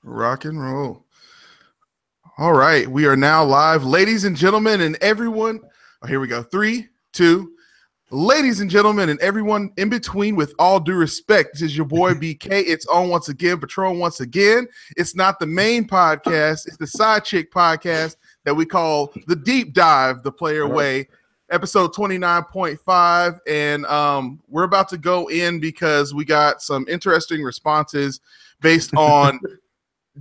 Rock and roll. All right. We are now live. Ladies and gentlemen, and everyone. Oh, here we go. 3, 2. Ladies and gentlemen, and everyone in between, with all due respect, this is your boy BK. It's on once again, Patron once again. It's not the main podcast, it's the side chick podcast that we call The Deep Dive, The Player Way, episode 29.5. And we're about to go in because we got some interesting responses based on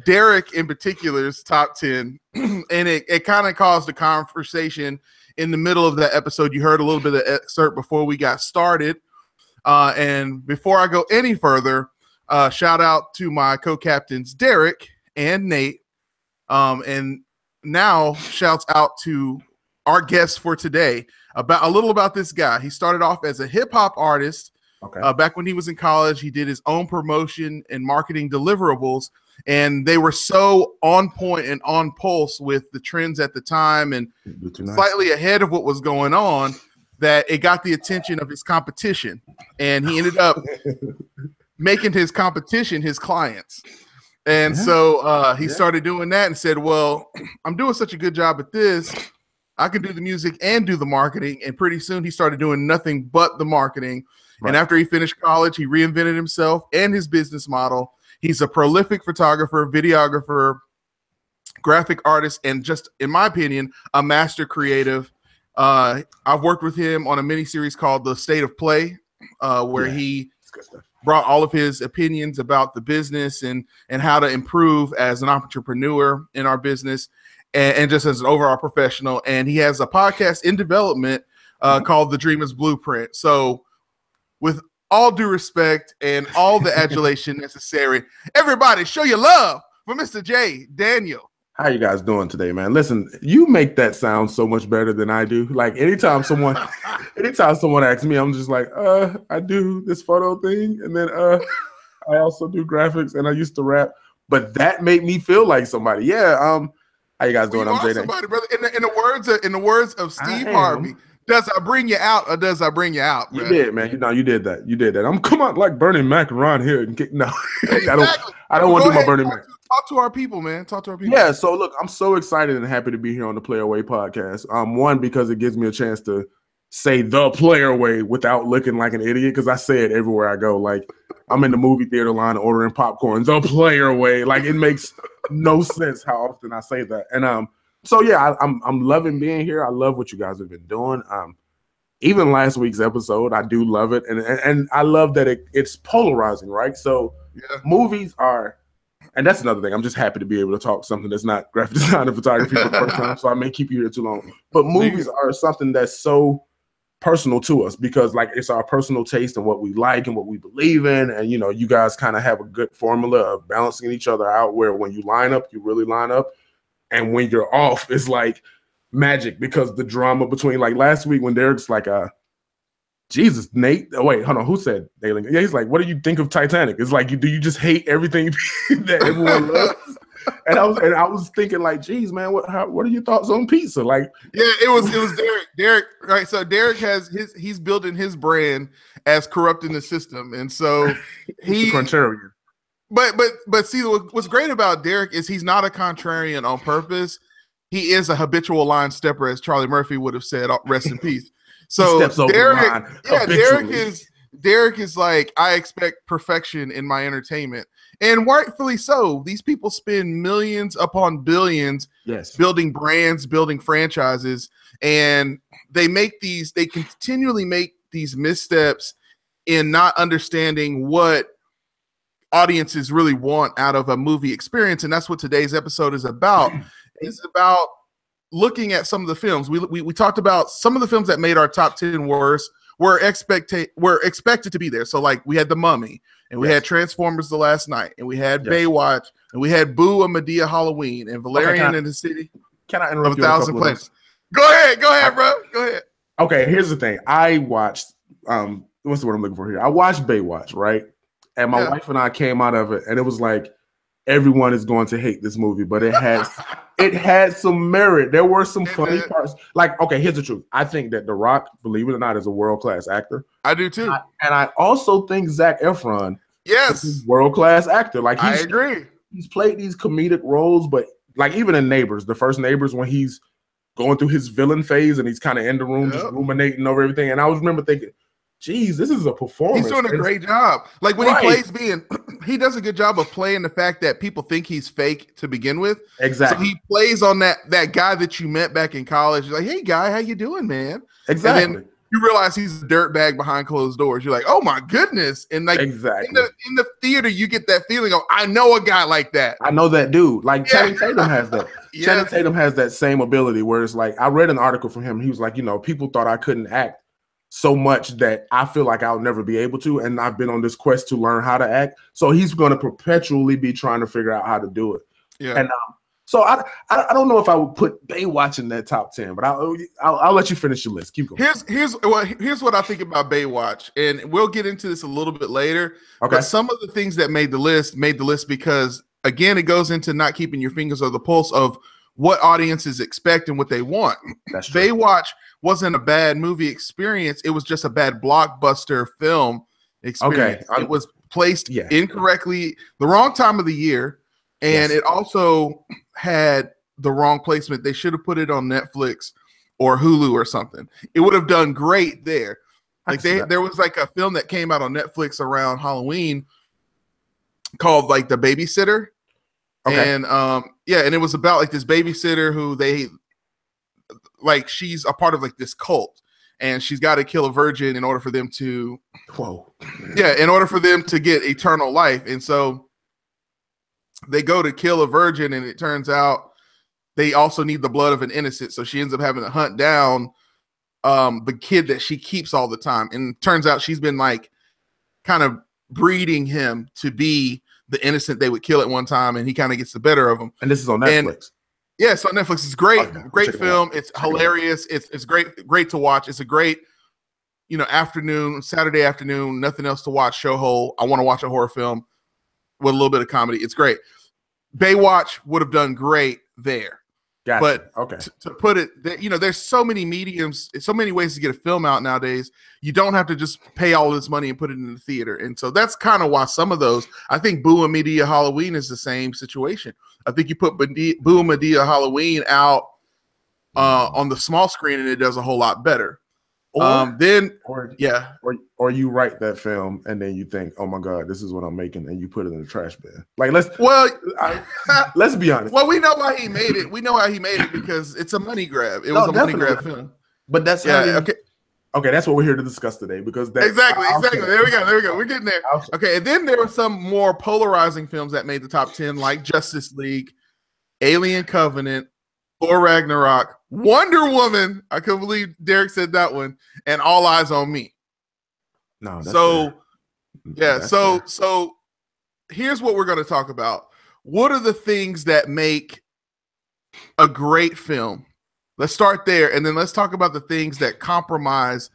Derek in particular's top 10. And it kind of caused a conversation in the middle of that episode. You heard a little bit of excerpt before we got started. And before I go any further, shout out to my co-captains, Derek and Nate. And now shouts out to our guest for today about a little about this guy. He started off as a hip hop artist. Back when he was in college, he did his own promotion and marketing deliverables, and they were so on point and on pulse with the trends at the time and slightly ahead of what was going on that it got the attention of his competition. And he ended up making his competition his clients. And so he started doing that and said, well, I'm doing such a good job at this, I can do the music and do the marketing. And pretty soon he started doing nothing but the marketing. Right. And after he finished college, he reinvented himself and his business model. He's a prolific photographer, videographer, graphic artist, and just, in my opinion, a master creative. I've worked with him on a mini-series called The State of Play, where he brought all of his opinions about the business and how to improve as an entrepreneur in our business and just as an overall professional. And he has a podcast in development called The Dreamer's Blueprint. So with all due respect and all the adulation necessary, everybody show your love for Mr. J. Daniel. How you guys doing today, man? Listen, you make that sound so much better than I do. Like anytime someone asks me, I'm just like, I do this photo thing, and then I also do graphics, and I used to rap. But that made me feel like somebody. Yeah. How you guys doing? I'm J. Somebody, brother. In the words of Steve Harvey. Does I bring you out or does I bring you out? Bro? You did, man. You did that. You did that. I'm come on like Bernie Mac around here and get no. Exactly. I don't want to do my Bernie Mac. Talk to our people, man. Talk to our people. Yeah. So look, I'm so excited and happy to be here on the Player Way podcast. One, because it gives me a chance to say the Player Way without looking like an idiot, because I say it everywhere I go. Like I'm in the movie theater line ordering popcorn. The Player Way. Like it makes no sense how often I say that. And so yeah, I'm loving being here. I love what you guys have been doing. Even last week's episode, I do love it, and I love that it's polarizing, right? So movies are, and that's another thing. I'm just happy to be able to talk something that's not graphic design and photography for the first time. So I may keep you here too long, but movies are something that's so personal to us because like it's our personal taste and what we like and what we believe in, and you guys kind of have a good formula of balancing each other out. Where when you line up, you really line up. And when you're off, it's like magic because the drama between like last week when Derek's like, Jesus, Nate. Oh, wait, hold on. Who said Nate? Yeah, he's like, what do you think of Titanic? It's like, do you just hate everything that everyone loves? And I was thinking like, geez, man, what are your thoughts on pizza? Like, yeah, it was Derek. Derek, right? So Derek has he's building his brand as corrupting the system, and so he's a contrarian. But see, what's great about Derek is he's not a contrarian on purpose. He is a habitual line stepper, as Charlie Murphy would have said. Rest in peace. So Derek is like, I expect perfection in my entertainment, and rightfully so. These people spend millions upon billions, building brands, building franchises, and they continually make these missteps in not understanding what audiences really want out of a movie experience. And that's what today's episode is about. It's about looking at some of the films. We talked about some of the films that made our top 10 worst were expected to be there. So like we had The Mummy, and we had Transformers The Last Night, and we had Baywatch, and we had Boo and Medea Halloween, and Valerian in the City. Can I interrupt you? 1,000 Planets. Go ahead, bro. Go ahead. Okay, here's the thing. I watched what's the word I'm looking for here? I watched Baywatch, right? And my wife and I came out of it, and it was like, everyone is going to hate this movie, but it had some merit. There were some funny parts. Like, okay, here's the truth. I think that The Rock, believe it or not, is a world-class actor. I do too. And I also think Zac Efron is a world-class actor. Like, I agree. he's played these comedic roles, but like even in Neighbors, the first Neighbors, when he's going through his villain phase and he's kind of in the room just ruminating over everything. And I remember thinking, geez, this is a performance. He's doing a great job. Like when he plays he does a good job of playing the fact that people think he's fake to begin with. Exactly. So he plays on that guy that you met back in college. You're like, hey guy, how you doing, man? Exactly. And then you realize he's a dirtbag behind closed doors. You're like, oh my goodness. And like in the theater, you get that feeling of, I know a guy like that. I know that dude. Like Channing Tatum has that. Channing Tatum has that same ability where it's like, I read an article from him. He was like, people thought I couldn't act so much that I feel like I'll never be able to. And I've been on this quest to learn how to act. So he's going to perpetually be trying to figure out how to do it. Yeah. And so I don't know if I would put Baywatch in that top 10, but I'll let you finish your list. Keep going. Here's what I think about Baywatch, and we'll get into this a little bit later. Okay. But some of the things that made the list because, again, it goes into not keeping your fingers on the pulse of what audiences expect and what they want. That's true. Baywatch wasn't a bad movie experience. It was just a bad blockbuster film experience. Okay. It was placed incorrectly, the wrong time of the year, and it also had the wrong placement. They should have put it on Netflix or Hulu or something. It would have done great there. Like there was like a film that came out on Netflix around Halloween called like The Babysitter. Okay. And and it was about like this babysitter who she's a part of like this cult, and she's got to kill a virgin in order for them to in order for them to get eternal life. And so they go to kill a virgin, and it turns out they also need the blood of an innocent. So she ends up having to hunt down the kid that she keeps all the time. And it turns out she's been like kind of breeding him to be the innocent they would kill at one time, and he kind of gets the better of him. And this is on Netflix. Yes, on Netflix. It's great. Okay, great film. It's hilarious. It's great to watch. It's a great, Saturday afternoon, nothing else to watch, show hole. I want to watch a horror film with a little bit of comedy. It's great. Baywatch would have done great there. Gotcha. But to put it, there's so many mediums, so many ways to get a film out nowadays. You don't have to just pay all this money and put it in the theater. And so that's kind of why some of those, I think Boo and Medea Halloween is the same situation. I think you put Boo and Medea Halloween out on the small screen and it does a whole lot better. Or you write that film and then you think, oh my God, this is what I'm making, and you put it in the trash bin. Like let's be honest. Well, we know why he made it. We know how he made it because it's a money grab. It was a money grab film. But that's okay. That's what we're here to discuss today because exactly. There we go. We're getting there. Okay, and then there were some more polarizing films that made the top 10, like Justice League, Alien Covenant, Thor Ragnarok, Wonder Woman. I couldn't believe Derek said that one, and All Eyes on Me. No, so here's what we're going to talk about. What are the things that make a great film? Let's start there, and then let's talk about the things that compromise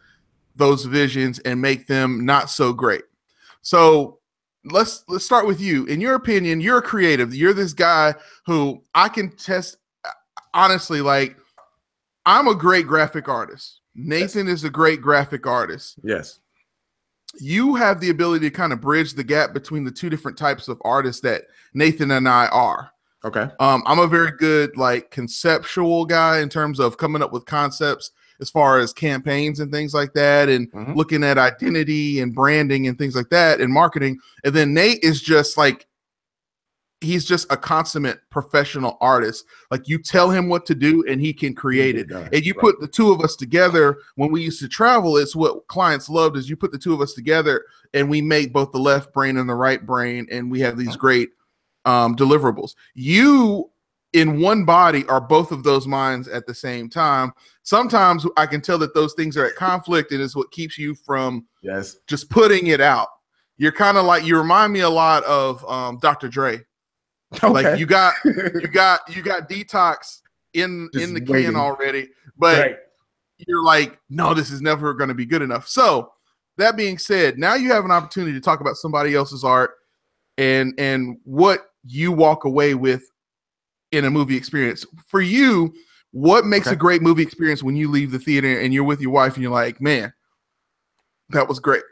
those visions and make them not so great. So let's start with you. In your opinion, you're a creative. You're this guy who I can test. Honestly, like, I'm a great graphic artist. Nathan is a great graphic artist. Yes. You have the ability to kind of bridge the gap between the two different types of artists that Nathan and I are. Okay. I'm a very good, like, conceptual guy in terms of coming up with concepts as far as campaigns and things like that, and looking at identity and branding and things like that and marketing. And then Nate is just like, he's just a consummate professional artist. Like, you tell him what to do and he can create it. And you put the two of us together. When we used to travel, it's what clients loved, is you put the two of us together and we make both the left brain and the right brain, and we have these great deliverables. You in one body are both of those minds at the same time. Sometimes I can tell that those things are at conflict, and is what keeps you from just putting it out. You're kind of like, you remind me a lot of Dr. Dre. Okay. Like you got Detox in the can already, but you're like, no, this is never going to be good enough. So that being said, now you have an opportunity to talk about somebody else's art and what you walk away with in a movie experience. For you, what makes a great movie experience when you leave the theater and you're with your wife and you're like, man, that was great?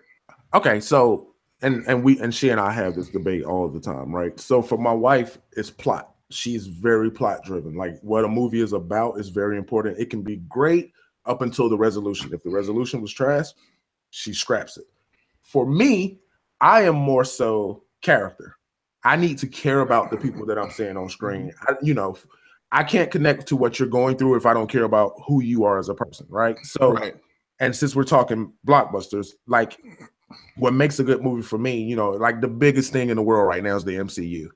Okay, so and she and I have this debate all the time, right? So for my wife, it's plot. She's very plot driven. Like what a movie is about is very important. It can be great up until the resolution. If the resolution was trash, she scraps it. For me, I am more so character. I need to care about the people that I'm seeing on screen. I can't connect to what you're going through if I don't care about who you are as a person, right? So, and since we're talking blockbusters, like what makes a good movie for me, like the biggest thing in the world right now is the MCU.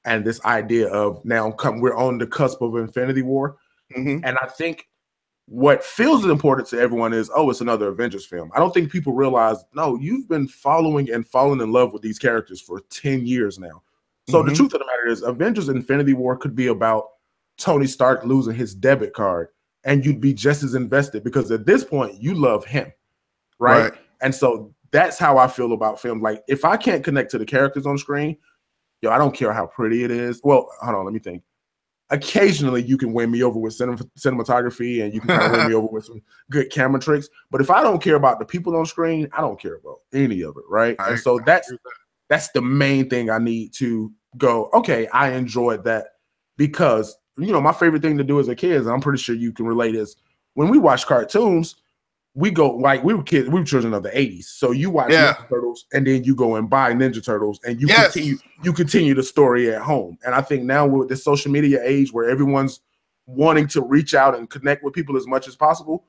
And this idea of now we're on the cusp of Infinity War. And I think what feels important to everyone is, oh, it's another Avengers film. I don't think people realize, no, you've been following and falling in love with these characters for 10 years now. So the truth of the matter is Avengers Infinity War could be about Tony Stark losing his debit card and you'd be just as invested because at this point you love him, right? And so that's how I feel about film. Like if I can't connect to the characters on screen, I don't care how pretty it is. Well, hold on, let me think. Occasionally you can win me over with cinematography and you can kind of win me over with some good camera tricks. But if I don't care about the people on screen, I don't care about any of it, right? And so that's the main thing I need to go, okay, I enjoyed that because, my favorite thing to do as a kid, I'm pretty sure you can relate, is when we watch cartoons, we go like we were kids, we were children of the 80s. So you watch Ninja Turtles and then you go and buy Ninja Turtles and you continue the story at home. And I think now with the social media age where everyone's wanting to reach out and connect with people as much as possible,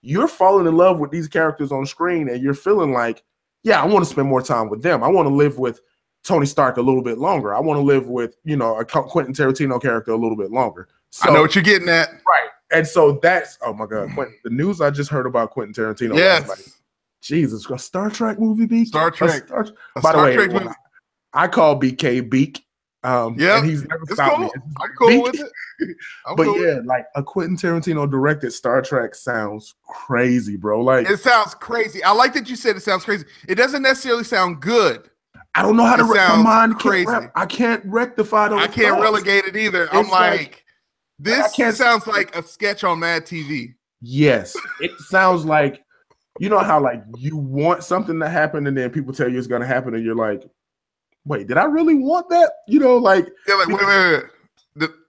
you're falling in love with these characters on screen and you're feeling like, yeah, I want to spend more time with them. I want to live with Tony Stark a little bit longer. I want to live with, a Quentin Tarantino character a little bit longer. So, I know what you're getting at. Right. And so that's, oh my God, the news I just heard about Quentin Tarantino. Yes. Like, Jesus, a Star Trek movie, Beak? Star Trek. By the way, I call BK Beak. And he's never stopped me. I'm cool with it. Like a Quentin Tarantino directed Star Trek sounds crazy, bro. Like it sounds crazy. I like that you said it sounds crazy. It doesn't necessarily sound good. I don't know how to my mind crazy. I can't rectify those. I can't relegate it either. I'm like this sounds like a sketch on Mad TV. Yes, it sounds like how like you want something to happen and then people tell you it's going to happen and you're like, wait, did I really want that? Wait.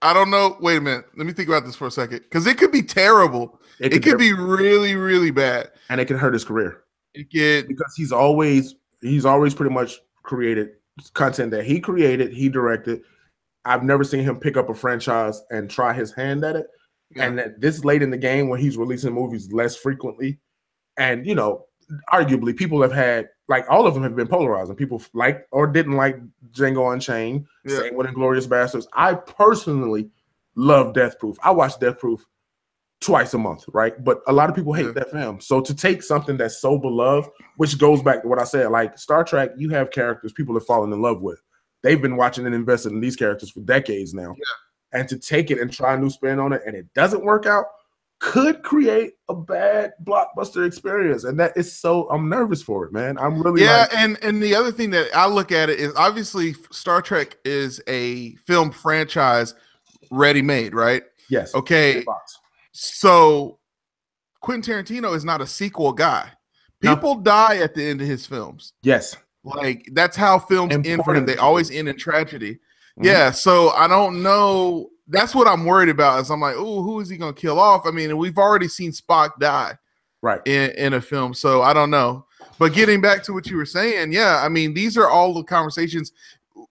I don't know. Wait a minute. Let me think about this for a second because it could be terrible. It could be really, really bad, and it can hurt his career. It could because he's always pretty much created content that he created, he directed. I've never seen him pick up a franchise and try his hand at it. Yeah. And that this late in the game when he's releasing movies less frequently. And, arguably people have had, like all of them have been polarizing. People liked or didn't like Django Unchained, same with Inglourious Basterds. I personally love Death Proof. I watch Death Proof twice a month, right? But a lot of people hate that film. So to take something that's so beloved, which goes back to what I said, like Star Trek, you have characters people have fallen in love with. They've been watching and invested in these characters for decades now. Yeah. And to take it and try a new spin on it and it doesn't work out could create a bad blockbuster experience. And that is so, I'm nervous for it, man. I'm really and the other thing that I look at it is obviously Star Trek is a film franchise ready-made, right? Yes. Okay. So Quentin Tarantino is not a sequel guy. People die at the end of his films. Yes. Like that's how films end for him. They always end in tragedy. Yeah. So I don't know. That's what I'm worried about is I'm like, oh, who is he going to kill off? I mean, we've already seen Spock die in a film. So I don't know. But getting back to what you were saying, I mean, these are all the conversations.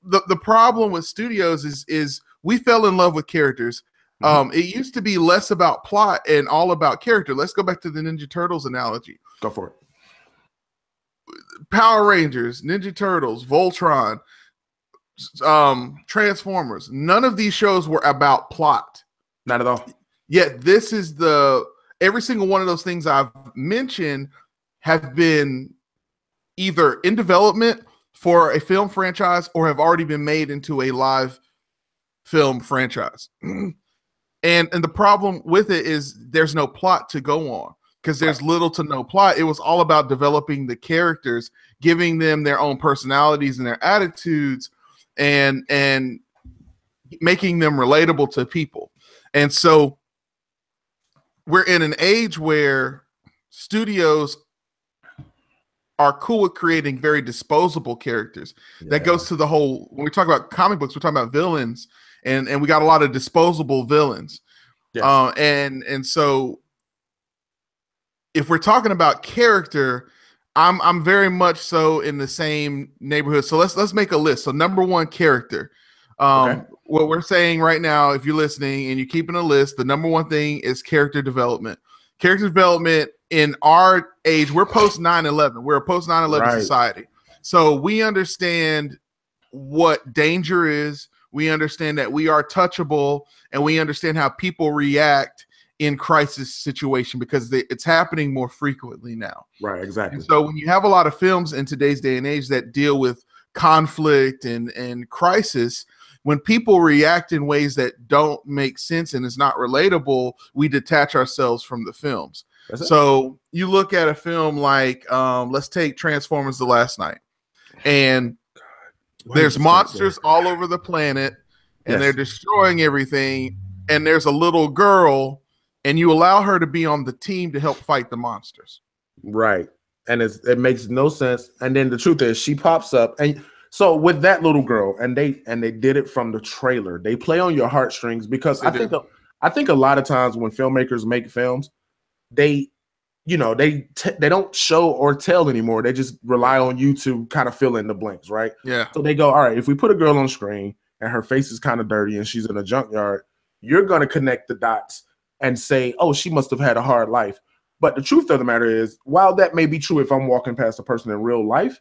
The problem with studios is we fell in love with characters. It used to be less about plot and all about character. Let's go back to the Ninja Turtles analogy. Go for it. Power Rangers, Ninja Turtles, Voltron, Transformers. None of these shows were about plot. Not at all. Yet this is every single one of those things I've mentioned have been either in development for a film franchise or have already been made into a live film franchise. And the problem with it is there's no plot to go on because there's little to no plot. It was all about developing the characters, giving them their own personalities and their attitudes and making them relatable to people. And so we're in an age where studios are cool with creating very disposable characters. That goes to the whole, when we talk about comic books, we're talking about villains, and we got a lot of disposable villains. Yes. And so if we're talking about character, I'm very much so in the same neighborhood. So let's make a list. So number one, character. What we're saying right now, if you're listening and you're keeping a list, the number one thing is character development. Character development in our age, we're post 9/11. We're a post 9/11 society. So we understand what danger is. We understand that we are touchable, and we understand how people react in crisis situation because it's happening more frequently now. Right, exactly. And so when you have a lot of films in today's day and age that deal with conflict and crisis, when people react in ways that don't make sense and is not relatable, we detach ourselves from the films. So you look at a film like, let's take Transformers: The Last Knight, and there's monsters all over the planet, and they're destroying everything, and there's a little girl, and you allow her to be on the team to help fight the monsters. Right. And it makes no sense. And then the truth is she pops up, and so with that little girl, and they did it from the trailer. They play on your heartstrings because I think a lot of times when filmmakers make films, they don't show or tell anymore. They just rely on you to kind of fill in the blanks, right? Yeah. So they go, all right, if we put a girl on screen and her face is kind of dirty and she's in a junkyard, you're going to connect the dots and say, oh, she must have had a hard life. But the truth of the matter is, while that may be true if I'm walking past a person in real life,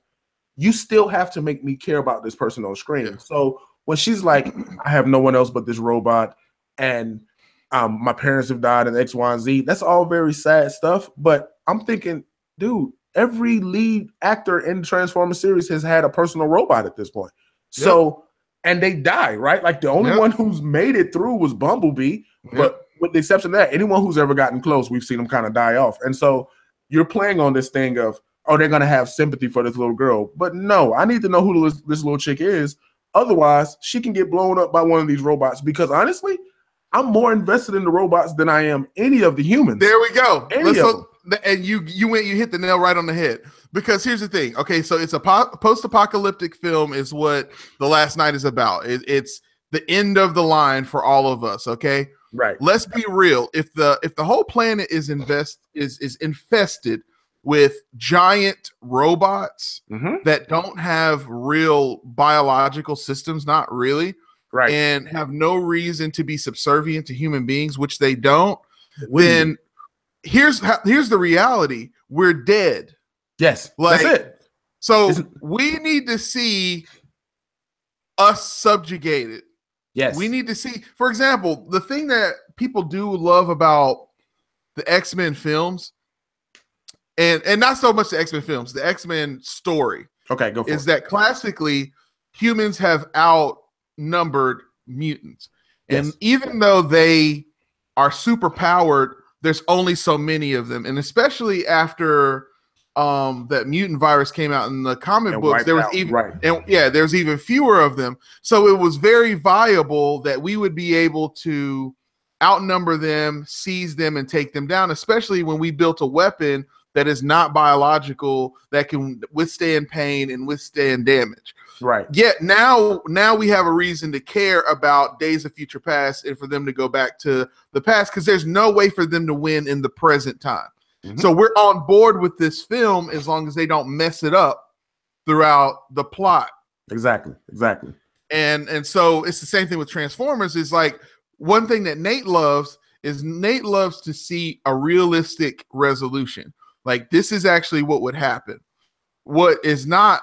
you still have to make me care about this person on screen. Yeah. So when she's like, I have no one else but this robot, and my parents have died and X, Y, and Z, that's all very sad stuff. But I'm thinking, dude, every lead actor in the Transformers series has had a personal robot at this point. So, and they die, right? Like the only one who's made it through was Bumblebee. But with the exception of that, anyone who's ever gotten close, we've seen them kind of die off. And so you're playing on this thing of, oh, they're going to have sympathy for this little girl. But no, I need to know who this little chick is. Otherwise, she can get blown up by one of these robots because honestly, I'm more invested in the robots than I am any of the humans. There we go. And you hit the nail right on the head. Because here's the thing. Okay, so it's a post-apocalyptic film is what The Last Knight is about. It's the end of the line for all of us, okay? Right. Let's be real. If the whole planet is infested with giant robots that don't have real biological systems, not really, right, and have no reason to be subservient to human beings, which they don't, then here's the reality. We're dead. Yes, that's it. So we need to see us subjugated. Yes. We need to see, for example, the thing that people do love about the X-Men films, and not so much the X-Men films, the X-Men story. Okay, go for it. Is that classically humans have outnumbered mutants. Yes. And even though they are super powered, there's only so many of them. And especially after that mutant virus came out in the comic books, there was there's even fewer of them. So it was very viable that we would be able to outnumber them, seize them, and take them down, especially when we built a weapon that is not biological, that can withstand pain and withstand damage. Right. Yet now we have a reason to care about Days of Future Past and for them to go back to the past, because there's no way for them to win in the present time. So we're on board with this film as long as they don't mess it up throughout the plot. Exactly. And so it's the same thing with Transformers. Is like, one thing that Nate loves to see a realistic resolution. Like, this is actually what would happen. What is not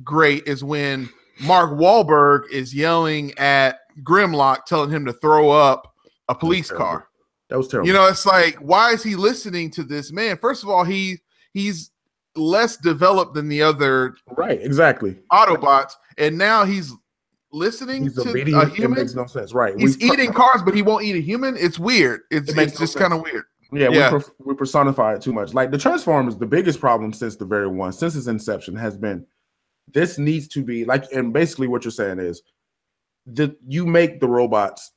great is when Mark Wahlberg is yelling at Grimlock, telling him to throw up a police car. That was terrible. You know, it's like, why is he listening to this man? First of all, he's less developed than the other Autobots, and now he's listeing to a human. It makes no sense, right? He's eating cars, but he won't eat a human. It's weird. It's just kind of weird. Yeah. We personify it too much. Like the Transformers, the biggest problem since its inception has been, this needs to be like, and basically what you're saying is that you make the robots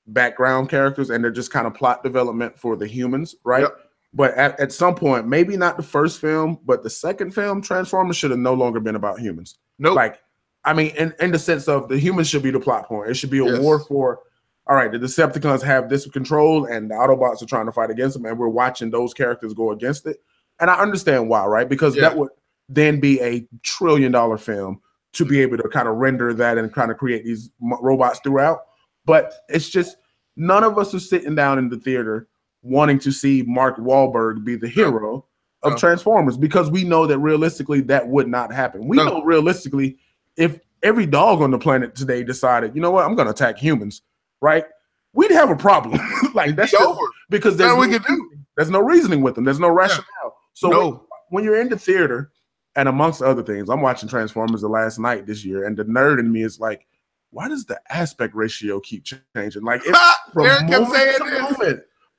background characters and they're just kind of plot development for the humans, right? Yep. But at some point, maybe not the first film, but the second film, Transformers should have no longer been about humans. Nope. Like, I mean, in the sense of the humans should be the plot point. It should be a Yes. war for, all right, the Decepticons have this control and the Autobots are trying to fight against them, and we're watching those characters go against it. And I understand why, right? Because that would then be a $1 trillion film to be able to kind of render that and kind of create these robots throughout. But it's just none of us are sitting down in the theater wanting to see Mark Wahlberg be the hero of Transformers, because we know that realistically that would not happen. We know realistically, if every dog on the planet today decided, you know what, I'm going to attack humans, right? We'd have a problem. Like, that's over, because there's no reasoning with them. There's no rationale. So when you're in the theater, and amongst other things, I'm watching Transformers the last night this year, and the nerd in me is like, why does the aspect ratio keep changing? Like, it's from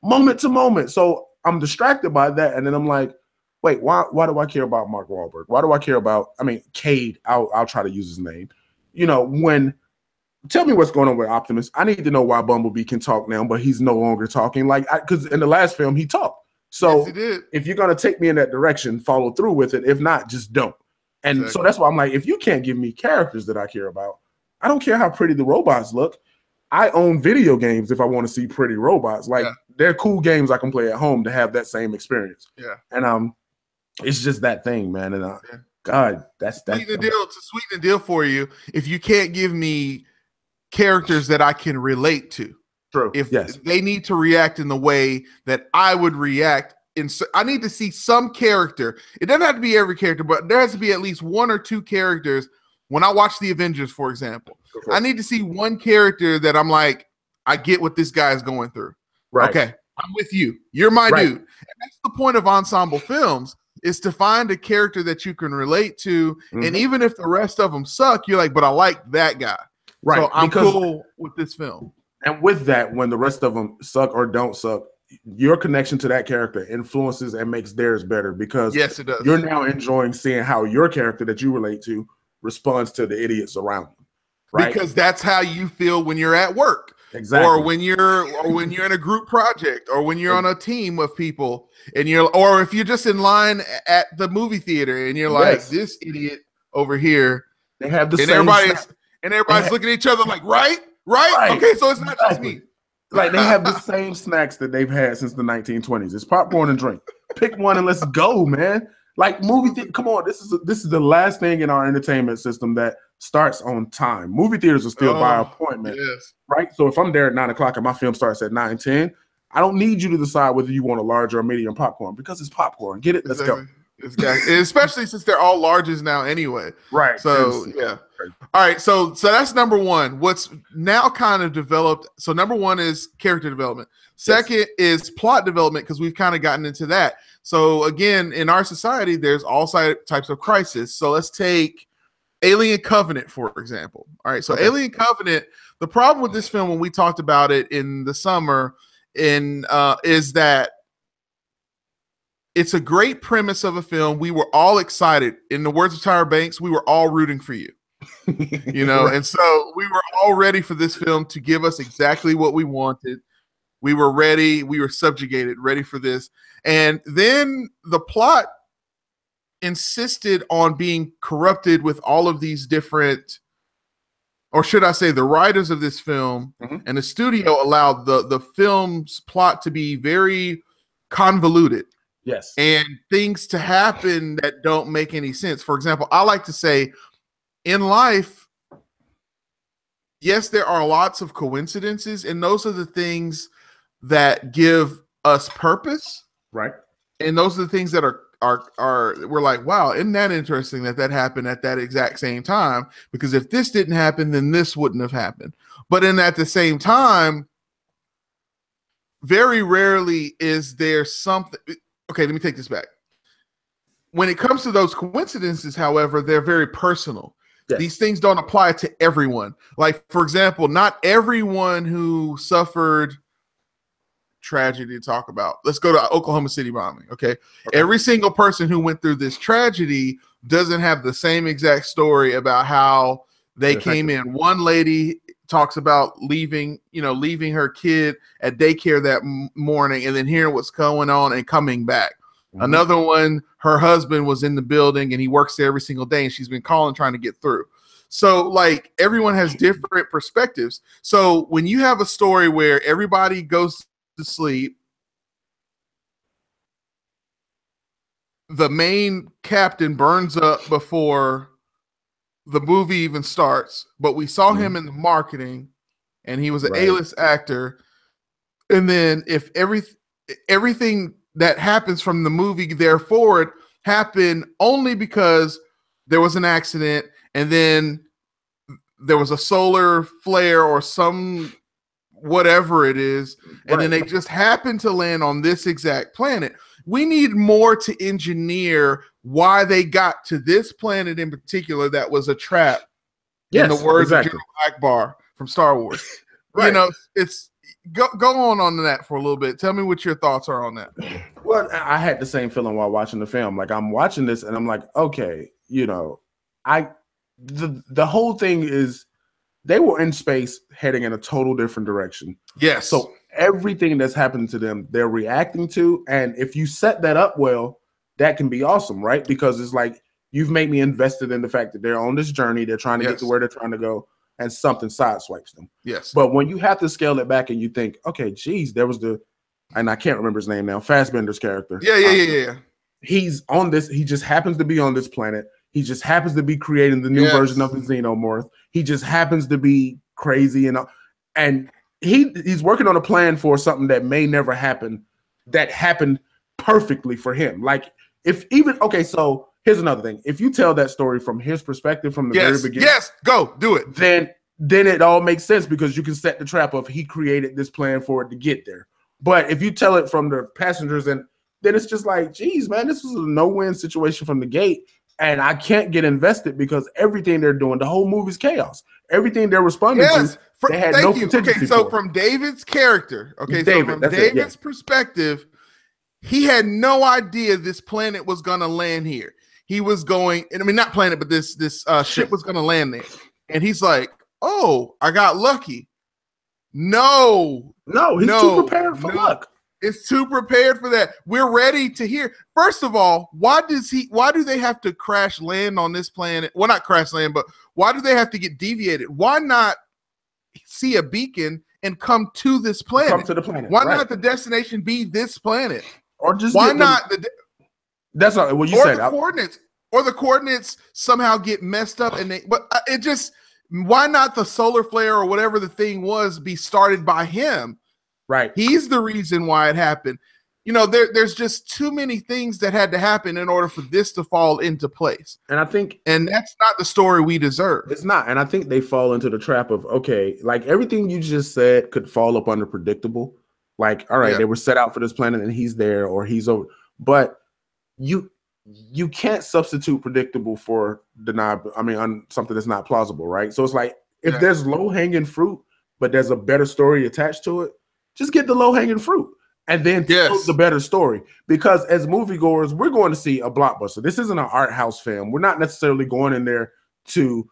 moment to moment. So I'm distracted by that, and then I'm like, wait, why do I care about Mark Wahlberg? Why do I care about, I mean, Cade, I'll try to use his name. You know, tell me what's going on with Optimus. I need to know why Bumblebee can talk now, but he's no longer talking. Like, because in the last film, he talked. So if you're going to take me in that direction, follow through with it. If not, just don't. And so that's why I'm like, if you can't give me characters that I care about, I don't care how pretty the robots look. I own video games if I want to see pretty robots. Like, they're cool games I can play at home to have that same experience. Yeah. And it's just that thing, man. And God, that's sweeten the deal for you. If you can't give me characters that I can relate to. True. If they need to react in the way that I would react, I need to see some character. It doesn't have to be every character, but there has to be at least one or two characters. When I watch the Avengers, for example, I need to see one character that I'm like, I get what this guy is going through. Right. Okay, I'm with you. You're my dude. And that's the point of ensemble films, is to find a character that you can relate to. And even if the rest of them suck, you're like, but I like that guy. Right. So I'm cool with this film. And with that, when the rest of them suck or don't suck, your connection to that character influences and makes theirs better, because it does. You're now enjoying seeing how your character that you relate to responds to the idiots around you. Right? Because that's how you feel when you're at work. Exactly. Or when you're in a group project, or when you're on a team of people, and or if you're just in line at the movie theater and you're like, this idiot over here. They have the and same everybody's looking at each other like, right? Okay, so it's not just me. Like, they have the same snacks that they've had since the 1920s. It's popcorn and drink. Pick one and let's go, man. Like, come on, this is the last thing in our entertainment system that starts on time. Movie theaters are still by appointment, right? So if I'm there at 9 o'clock and my film starts at 9:10, I don't need you to decide whether you want a large or a medium popcorn, because it's popcorn. Get it? Let's go. Especially since they're all larges now anyway. Right. So all right. So that's number one. What's now kind of developed. So number one is character development. Second is plot development, because we've kind of gotten into that. So again, in our society, there's all types of crisis. So let's take Alien Covenant, for example. All right. So Alien Covenant, the problem with this film when we talked about it in the summer is that it's a great premise of a film. We were all excited. In the words of Tyra Banks, we were all rooting for you. You know, and so we were all ready for this film to give us exactly what we wanted. We were ready. We were subjugated, ready for this. And then the plot insisted on being corrupted with all of these different, or should I say the writers of this film and the studio allowed the film's plot to be very convoluted. Yes. And things to happen that don't make any sense. For example, I like to say in life, yes, there are lots of coincidences, and those are the things that give us purpose. Right. And those are the things that are we're like, wow, isn't that interesting that happened at that exact same time? Because if this didn't happen, then this wouldn't have happened. But at the same time, very rarely is there something. Okay, let me take this back. When it comes to those coincidences, however, they're very personal. Yes. These things don't apply to everyone. Like, for example, not everyone who suffered tragedy to talk about. Let's go to Oklahoma City bombing. Okay. Every single person who went through this tragedy doesn't have the same exact story about how they came in. One lady talks about leaving her kid at daycare that morning and then hearing what's going on and coming back. Mm-hmm. Another one, her husband was in the building and he works there every single day and she's been calling trying to get through. So like everyone has different perspectives. So when you have a story where everybody goes to sleep, the main captain burns up before the movie even starts, but we saw him in the marketing and he was an A-list actor. And then if everything that happens from the movie there forward happened only because there was an accident and then there was a solar flare or some whatever it is, and then they just happened to land on this exact planet. We need more to engineer why they got to this planet in particular that was a trap. In the words of General Akbar from Star Wars. You know, it's go on that for a little bit. Tell me what your thoughts are on that. Well, I had the same feeling while watching the film. Like I'm watching this and I'm like, okay, you know, the whole thing is they were in space heading in a total different direction. Yes. So everything that's happening to them, they're reacting to. And if you set that up well, that can be awesome, right? Because it's like you've made me invested in the fact that they're on this journey. They're trying to get to where they're trying to go and something sideswipes them. Yes. But when you have to scale it back and you think, okay, geez, there was and I can't remember his name now, Fassbender's character. Yeah. He's on this. He just happens to be on this planet. He just happens to be creating the new version of the Xenomorph. He just happens to be crazy and he's working on a plan for something that may never happen, that happened perfectly for him. Like so here's another thing. If you tell that story from his perspective from the very beginning, go do it. Then it all makes sense because you can set the trap of he created this plan for it to get there. But if you tell it from the passengers, and then it's just like, geez, man, this was a no-win situation from the gate. And I can't get invested because everything they're doing, the whole movie's chaos. Everything they're responding to, they had no contingency. Okay, so from David's character, David's perspective, he had no idea this planet was going to land here. He was going, and I mean, not planet, but this ship was going to land there. And he's like, oh, I got lucky. No, he's too prepared for luck. It's too prepared for that. We're ready to hear. First of all, why do they have to crash land on this planet? Well, not crash land, but why do they have to get deviated? Why not see a beacon and come to this planet? Come to the planet. Why not the destination be this planet? Or just why not that's not what you said. The coordinates somehow get messed up why not the solar flare or whatever the thing was be started by him? Right. He's the reason why it happened. You know, there's just too many things that had to happen in order for this to fall into place. And that's not the story we deserve. It's not. And I think they fall into the trap of, okay, like everything you just said could fall up under predictable. Like, all right, they were set out for this planet and he's there or he's over. But you can't substitute predictable for on something that's not plausible, right? So it's like if there's low-hanging fruit, but there's a better story attached to it, just get the low-hanging fruit and then tell the better story. Because as moviegoers, we're going to see a blockbuster. This isn't an art house film. We're not necessarily going in there to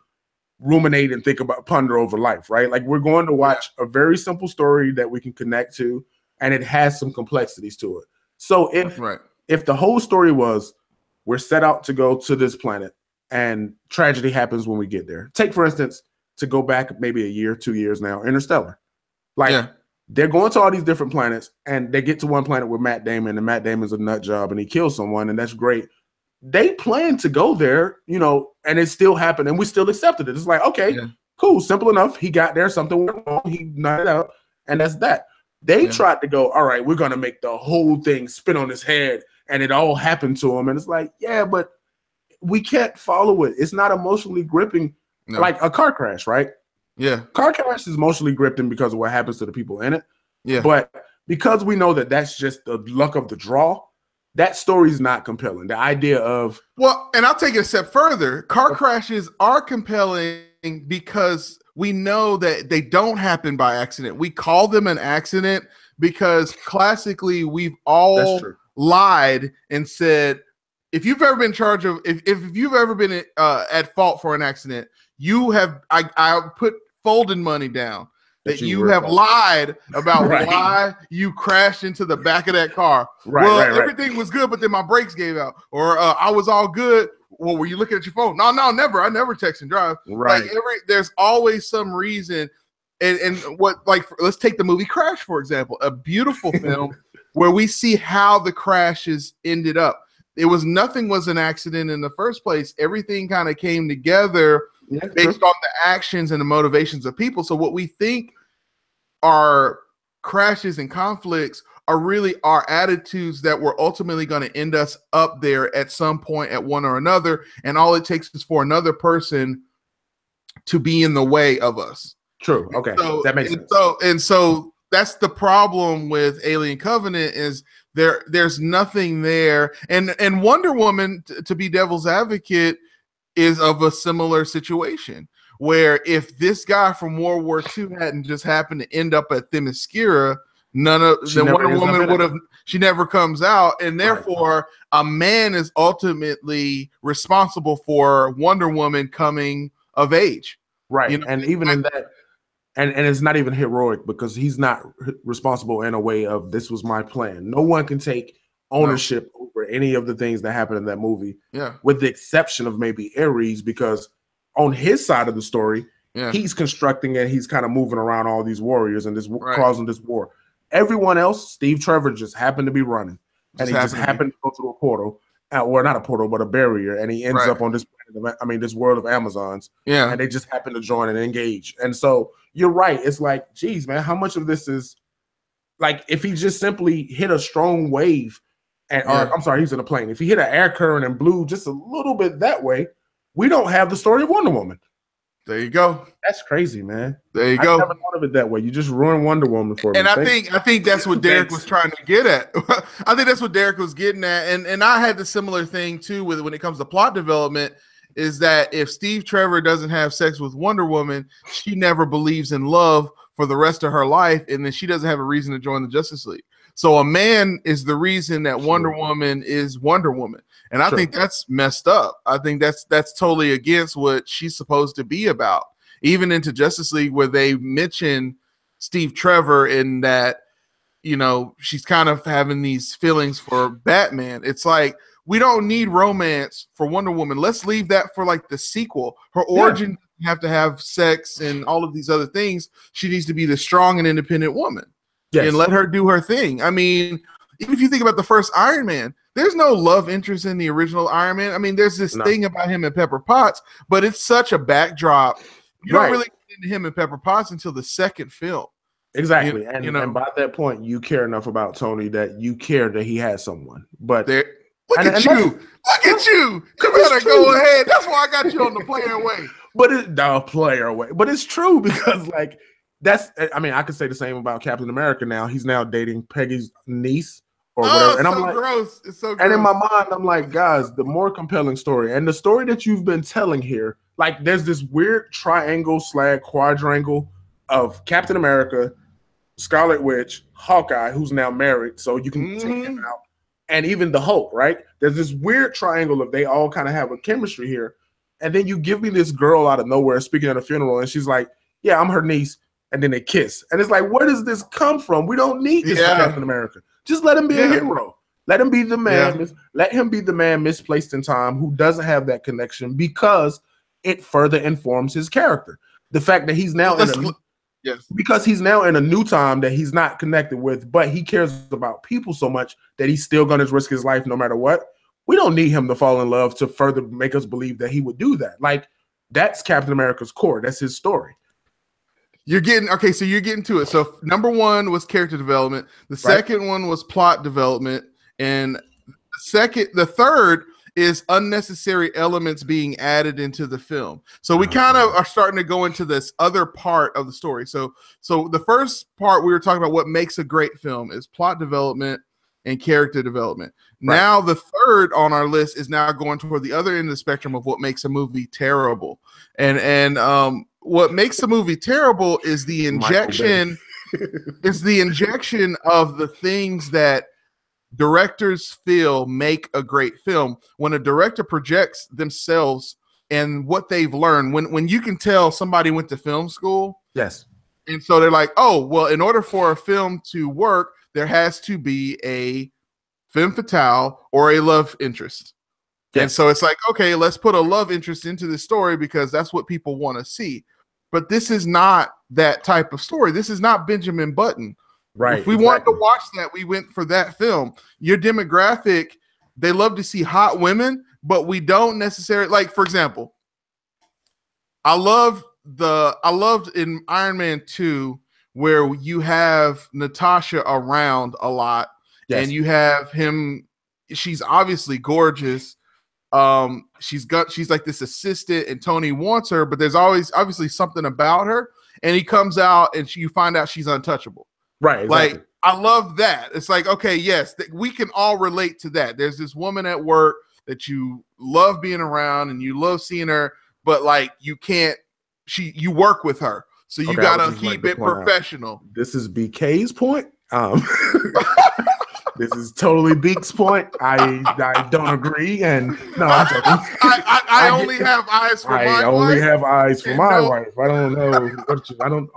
ruminate and ponder over life, right? Like we're going to watch a very simple story that we can connect to, and it has some complexities to it. So if the whole story was we're set out to go to this planet and tragedy happens when we get there. Take, for instance, to go back maybe a year, 2 years now, Interstellar. They're going to all these different planets and they get to one planet with Matt Damon, and Matt Damon's a nut job and he kills someone, and that's great. They planned to go there, and it still happened and we still accepted it. It's like, okay, cool, simple enough. He got there, something went wrong, he nutted out, and that's that. They tried to go, all right, we're going to make the whole thing spin on his head, and it all happened to him. And it's like, yeah, but we can't follow it. It's not emotionally gripping like a car crash, right? Yeah. Car crash is emotionally gripping because of what happens to the people in it. Yeah. But because we know that that's just the luck of the draw, that story is not compelling. The idea of... Well, and I'll take it a step further. Car crashes are compelling because we know that they don't happen by accident. We call them an accident because classically we've all lied and said, if you've ever been in charge of, if you've ever been at fault for an accident, I put folding money down that you you have lied about Right. why you crashed into the back of that car. Right, Everything was good, but then my brakes gave out, or I was all good. Well, were you looking at your phone? No, never. I never text and drive. Right. Like there's always some reason. And what, like, let's take the movie Crash, for example, a beautiful film where we see how the crashes ended up. Nothing was an accident in the first place. Everything kind of came together based on the actions and the motivations of people. So what we think are crashes and conflicts are really our attitudes that were ultimately going to end us up there at some point at one or another. And all it takes is for another person to be in the way of us. True. Okay. That makes sense. So that's the problem with Alien Covenant is there's nothing there. And Wonder Woman, to be devil's advocate, is of a similar situation where if this guy from World War II hadn't just happened to end up at Themyscira, Wonder Woman would have. She never comes out, and therefore a man is ultimately responsible for Wonder Woman coming of age. Right. You know, and even in that. And it's not even heroic because he's not responsible in a way of this was my plan. No one can take ownership over any of the things that happen in that movie. Yeah. With the exception of maybe Ares, because on his side of the story, he's constructing and he's kind of moving around all these warriors and this causing this war. Everyone else, Steve Trevor just happened to be running. And he just happened to go through a portal. Or not a portal, but a barrier, and he ends up on this planet. This world of Amazons. Yeah, and they just happen to join and engage. And so you're right. It's like, geez, man, how much of this is like if he just simply hit a strong wave, or I'm sorry, he's in a plane. If he hit an air current and blew just a little bit that way, we don't have the story of Wonder Woman. There you go. That's crazy, man. There you go. I never thought of it that way. You just ruined Wonder Woman for me. And I think that's what Derek was trying to get at. I think that's what Derek was getting at. And I had the similar thing too with when it comes to plot development, is that if Steve Trevor doesn't have sex with Wonder Woman, she never believes in love for the rest of her life, and then she doesn't have a reason to join the Justice League. So a man is the reason that Wonder Woman is Wonder Woman. And I think that's messed up. I think that's totally against what she's supposed to be about. Even into Justice League, where they mention Steve Trevor in that, you know, she's kind of having these feelings for Batman. It's like, we don't need romance for Wonder Woman. Let's leave that for like the sequel. Her origin have to have sex and all of these other things. She needs to be the strong and independent woman. Yes. And let her do her thing. I mean, even if you think about the first Iron Man, there's no love interest in the original Iron Man. I mean, there's this thing about him and Pepper Potts, but it's such a backdrop. You don't really get into him and Pepper Potts until the second film. Exactly. And by that point, you care enough about Tony that you care that he has someone. But look at you. You better go ahead. That's why I got you on the player way. But it's true because like I could say the same about Captain America now. He's now dating Peggy's niece or whatever. And I'm like, gross. It's so gross. And in my mind, I'm like, guys, the more compelling story and the story that you've been telling here, like there's this weird triangle/quadrangle of Captain America, Scarlet Witch, Hawkeye, who's now married, so you can take him out, and even the Hulk, right? There's this weird triangle of they all kind of have a chemistry here. And then you give me this girl out of nowhere speaking at a funeral, and she's like, yeah, I'm her niece. And then they kiss. And it's like, where does this come from? We don't need this for Captain America. Just let him be a hero. Let him be the man. Yeah. Let him be the man misplaced in time who doesn't have that connection because it further informs his character. The fact that he's now because he's now in a new time that he's not connected with, but he cares about people so much that he's still going to risk his life no matter what. We don't need him to fall in love to further make us believe that he would do that. Like, that's Captain America's core. That's his story. You're getting to it. So number one was character development. The second one was plot development. And the third is unnecessary elements being added into the film. So we kind of are starting to go into this other part of the story. So the first part we were talking about what makes a great film is plot development and character development. Right. Now the third on our list is now going toward the other end of the spectrum of what makes a movie terrible. And what makes the movie terrible is the injection of the things that directors feel make a great film. When a director projects themselves and what they've learned. When you can tell somebody went to film school, Yes. and so they're like, oh, well, in order for a film to work, there has to be a femme fatale or a love interest. Yes. And so it's like, okay, let's put a love interest into the story because that's what people want to see. But this is not that type of story. This is not Benjamin Button. Right. If we wanted to watch that, we went for that film. Your demographic, they love to see hot women, but we don't necessarily, like, for example, I loved in Iron Man 2 where you have Natasha around a lot. Yes. And you have him. She's obviously gorgeous. She's like this assistant, and Tony wants her, but there's always obviously something about her. And he comes out, and you find out she's untouchable. Right. Exactly. Like, I love that. It's like, okay, yes, we can all relate to that. There's this woman at work that you love being around, and you love seeing her, but like you can't. You work with her, so you gotta keep it professional. This is BK's point. This is totally Beak's point. I don't agree, and no, I'm joking. I only have eyes for my wife. I only have eyes for my wife. I don't know.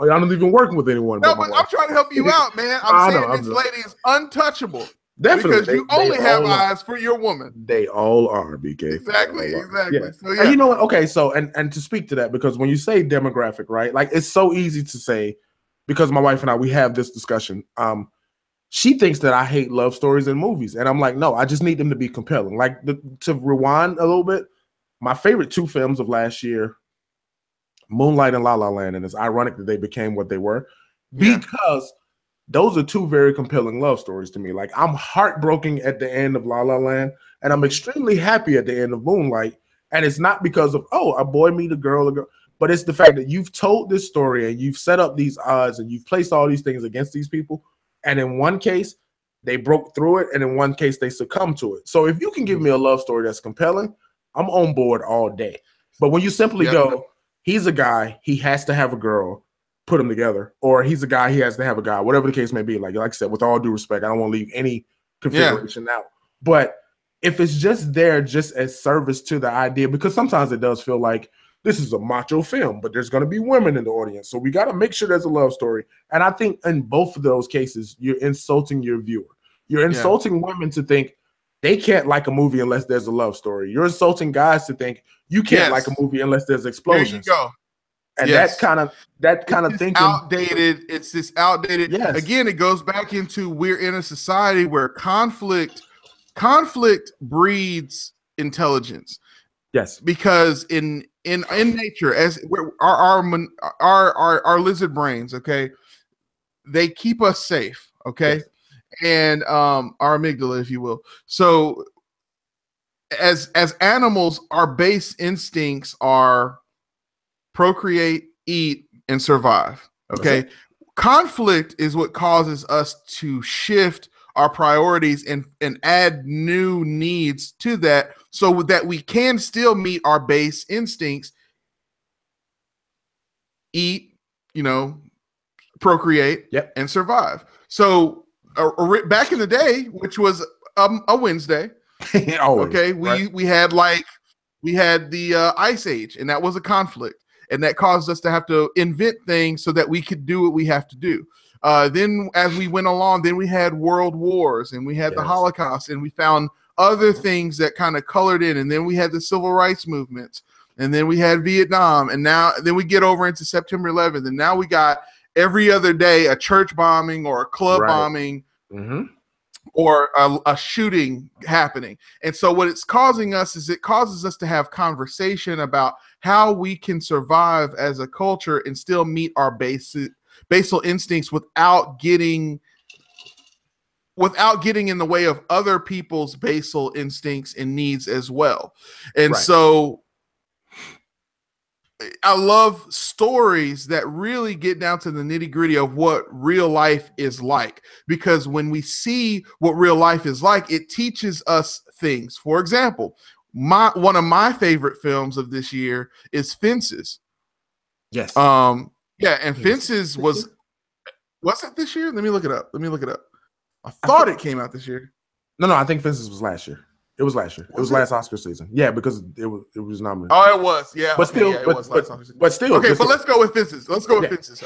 I don't even work with anyone. No, but I'm trying to help you out, man. I'm saying this lady is untouchable. Definitely, because you only have eyes for your woman. They all are, BK. Exactly. Yeah. So, yeah. And you know what? Okay, so and to speak to that, because when you say demographic, right? Like it's so easy to say, because my wife and I, we have this discussion. She thinks that I hate love stories in movies, and I'm like, no, I just need them to be compelling. Like to rewind a little bit, my favorite two films of last year, Moonlight and La La Land, and it's ironic that they became what they were because those are two very compelling love stories to me. Like I'm heartbroken at the end of La La Land, and I'm extremely happy at the end of Moonlight. And it's not because of, oh, a boy meet a girl, but it's the fact that you've told this story and you've set up these odds and you've placed all these things against these people. And in one case, they broke through it, and in one case, they succumbed to it. So if you can give me a love story that's compelling, I'm on board all day. But when you simply go, he's a guy, he has to have a girl, put them together, or he's a guy, he has to have a guy, whatever the case may be. Like I said, with all due respect, I don't want to leave any configuration out. But if it's just there just as service to the idea, because sometimes it does feel like this is a macho film, but there's going to be women in the audience. So we got to make sure there's a love story. And I think in both of those cases, you're insulting your viewer. You're insulting women to think they can't like a movie unless there's a love story. You're insulting guys to think you can't like a movie unless there's explosions. There you go. And that kind of thinking outdated. It's this outdated. Yes. Again, it goes back into we're in a society where conflict breeds intelligence. Yes, because in nature, as our lizard brains, okay, they keep us safe, okay, and our amygdala, if you will. So as animals, our base instincts are procreate, eat, and survive. Okay, conflict is what causes us to shift our priorities and add new needs to that so that we can still meet our base instincts, eat, procreate, and survive. So back in the day, which was a Wednesday, always, we had the Ice Age, and that was a conflict, and that caused us to have to invent things so that we could do what we have to do. Then as we went along, then we had world wars, and we had the Holocaust, and we found other things that kind of colored in. And then we had the civil rights movements, and then we had Vietnam. And then we get over into September 11th. And now we got every other day a church bombing or a club bombing or a shooting happening. And so what it's causing us is it causes us to have conversation about how we can survive as a culture and still meet our basal instincts without getting in the way of other people's basal instincts and needs as well. And so I love stories that really get down to the nitty-gritty of what real life is like, because when we see what real life is like, it teaches us things. For example, one of my favorite films of this year is Fences. Yes. And Fences was it this year? Let me look it up. I thought it came out this year. No, I think Fences was last year. It was last year. It was last Oscar season. Yeah, because it was nominated. Oh, it was. Yeah, but still, it was last Oscar season. But still, okay. But let's go with Fences.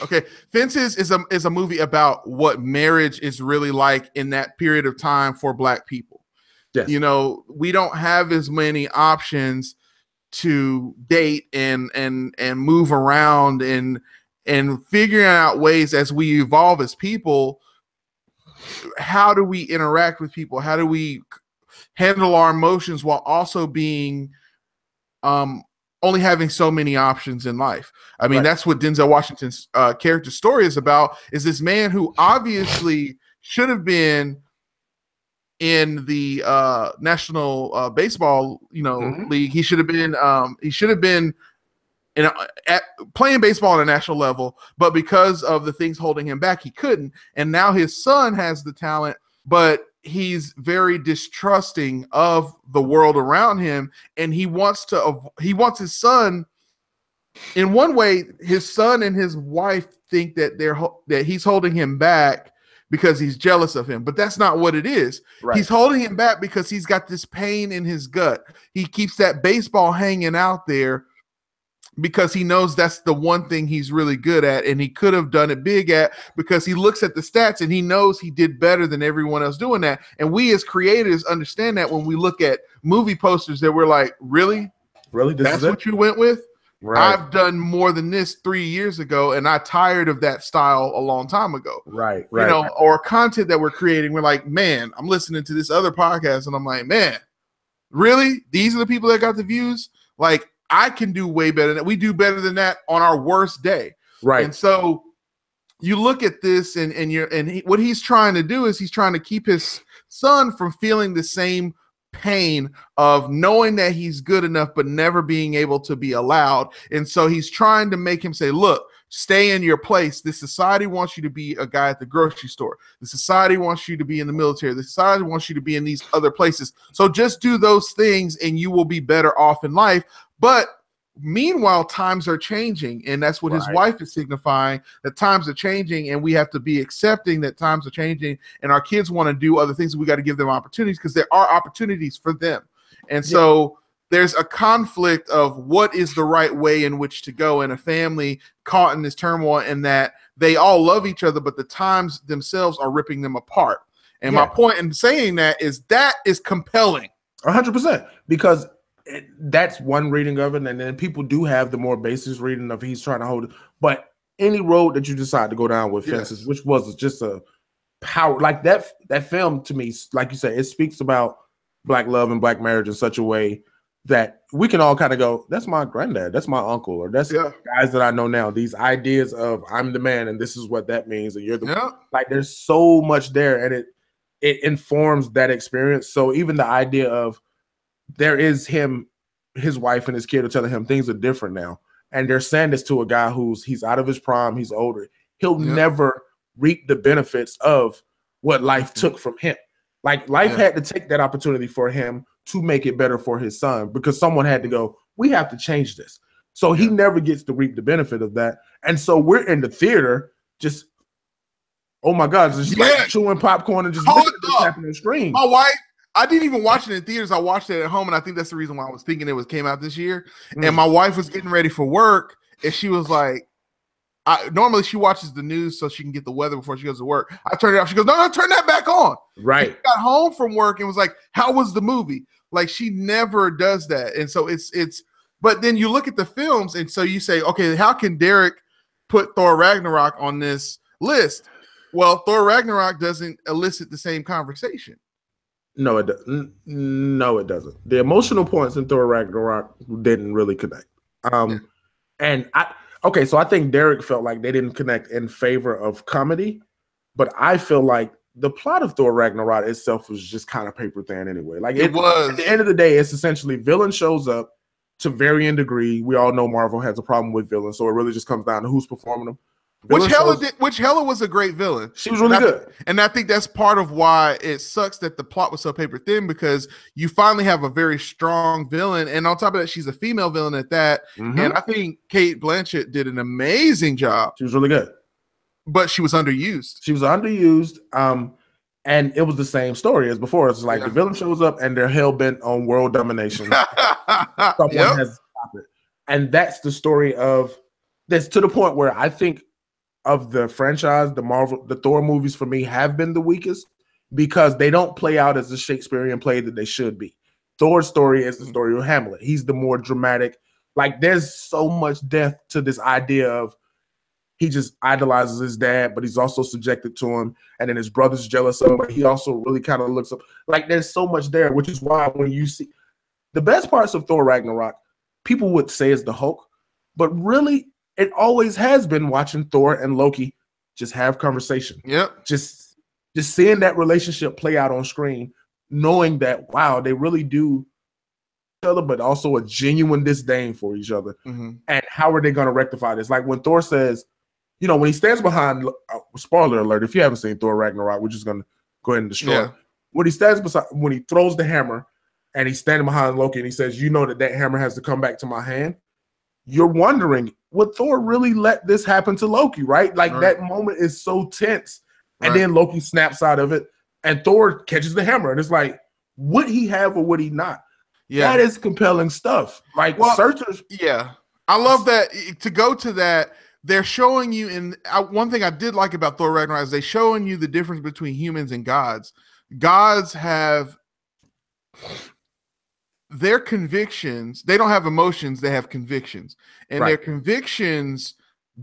Okay, Fences is a movie about what marriage is really like in that period of time for Black people. Yes. You know, we don't have as many options to date and move around and figuring out ways as we evolve as people. How do we interact with people? How do we handle our emotions while also being only having so many options in life? I mean, that's what Denzel Washington's character story is about, is this man who obviously should have been in the national baseball, league. He should have been playing baseball on a national level, but because of the things holding him back, he couldn't. And now his son has the talent, but he's very distrusting of the world around him, and he wants his son. In one way, his son and his wife think that he's holding him back because he's jealous of him, but that's not what it is. Right. He's holding him back because he's got this pain in his gut. He keeps that baseball hanging out there because he knows that's the one thing he's really good at, and he could have done it big at, because he looks at the stats and he knows he did better than everyone else doing that. And we as creators understand that when we look at movie posters that we're like, really? That's what you went with? Right. I've done more than this 3 years ago, and I tired of that style a long time ago. Right. Or content that we're creating. We're like, man, I'm listening to this other podcast, and I'm like, man, really? These are the people that got the views? Like, I can do way better than that. We do better than that on our worst day. Right. And so you look at this, what he's trying to do is he's trying to keep his son from feeling the same pain of knowing that he's good enough but never being able to be allowed. And so he's trying to make him say, look, stay in your place. This society wants you to be a guy at the grocery store. The society wants you to be in the military. The society wants you to be in these other places. So just do those things and you will be better off in life. But meanwhile, times are changing, and that's what his wife is signifying, that times are changing, and we have to be accepting that times are changing, and our kids want to do other things. We got to give them opportunities because there are opportunities for them. And so there's a conflict of what is the right way in which to go in a family caught in this turmoil, and that they all love each other, but the times themselves are ripping them apart. And my point in saying that is compelling. 100%, because that's one reading of it, and then people do have the more basic reading of he's trying to hold it. But any road that you decide to go down with Fences, which was just a power, like that film to me, like you said, it speaks about Black love and Black marriage in such a way that we can all kind of go, that's my granddad, that's my uncle, or that's guys that I know now. These ideas of I'm the man and this is what that means, and you're the like. There's so much there, and it informs that experience. So even the idea of there is his wife and his kid are telling him things are different now. And they're saying this to a guy he's out of his prime, he's older. He'll never reap the benefits of what life took from him. Like life had to take that opportunity for him to make it better for his son, because someone had to go, we have to change this. So he never gets to reap the benefit of that. And so we're in the theater just, oh my God, just like chewing popcorn and just tapping the screen. My wife, I didn't even watch it in theaters. I watched it at home, and I think that's the reason why I was thinking it came out this year. And my wife was getting ready for work, and she was like, normally she watches the news so she can get the weather before she goes to work. I turned it off. She goes, no, turn that back on. Right. She got home from work and was like, how was the movie? Like, she never does that. And so but then you look at the films, and so you say, okay, how can Derek put Thor Ragnarok on this list? Well, Thor Ragnarok doesn't elicit the same conversation. No, it doesn't. No, it doesn't. The emotional points in Thor Ragnarok didn't really connect. And so I think Derek felt like they didn't connect in favor of comedy, but I feel like the plot of Thor Ragnarok itself was just kind of paper thin anyway. Like it was. At the end of the day, it's essentially villain shows up to varying degree. We all know Marvel has a problem with villains, so it really just comes down to who's performing them. Which Hela was a great villain. She was really good. And I think that's part of why it sucks that the plot was so paper thin, because you finally have a very strong villain. And on top of that, she's a female villain at that. And I think Cate Blanchett did an amazing job. She was really good. But she was underused. She was underused. And it was the same story as before. It's like Yeah. the villain shows up and they're hell bent on world domination. Someone Yep. has to stop it. And that's the story of this, to the point where I think of the franchise, the Thor movies for me have been the weakest because they don't play out as the Shakespearean play that they should be. Thor's story is the story of Hamlet. He's the more dramatic. Like, there's so much depth to this idea of he just idolizes his dad, but he's also subjected to him. And then his brother's jealous of him, but he also really kind of looks up. Like, there's so much there, which is why when you see the best parts of Thor Ragnarok, people would say is the Hulk, but really it always has been watching Thor and Loki just have conversation. Yep. Just seeing that relationship play out on screen, knowing that, wow, they really do each other, but also a genuine disdain for each other. Mm-hmm. And how are they going to rectify this? Like when Thor says, you know, when he stands behind, spoiler alert, if you haven't seen Thor Ragnarok, we're just going to go ahead and destroy it. When he stands beside, when he throws the hammer and he's standing behind Loki and he says, you know that hammer has to come back to my hand. You're wondering, would Thor really let this happen to Loki, right? Like that moment is so tense. And then Loki snaps out of it and Thor catches the hammer. And it's like, would he have or would he not? Yeah. That is compelling stuff. Like, searchers. Yeah. I love that. To go to that, they're showing you, one thing I did like about Thor Ragnarok is they're showing you the difference between humans and gods. Gods have their convictions. They don't have emotions. They have convictions. And their convictions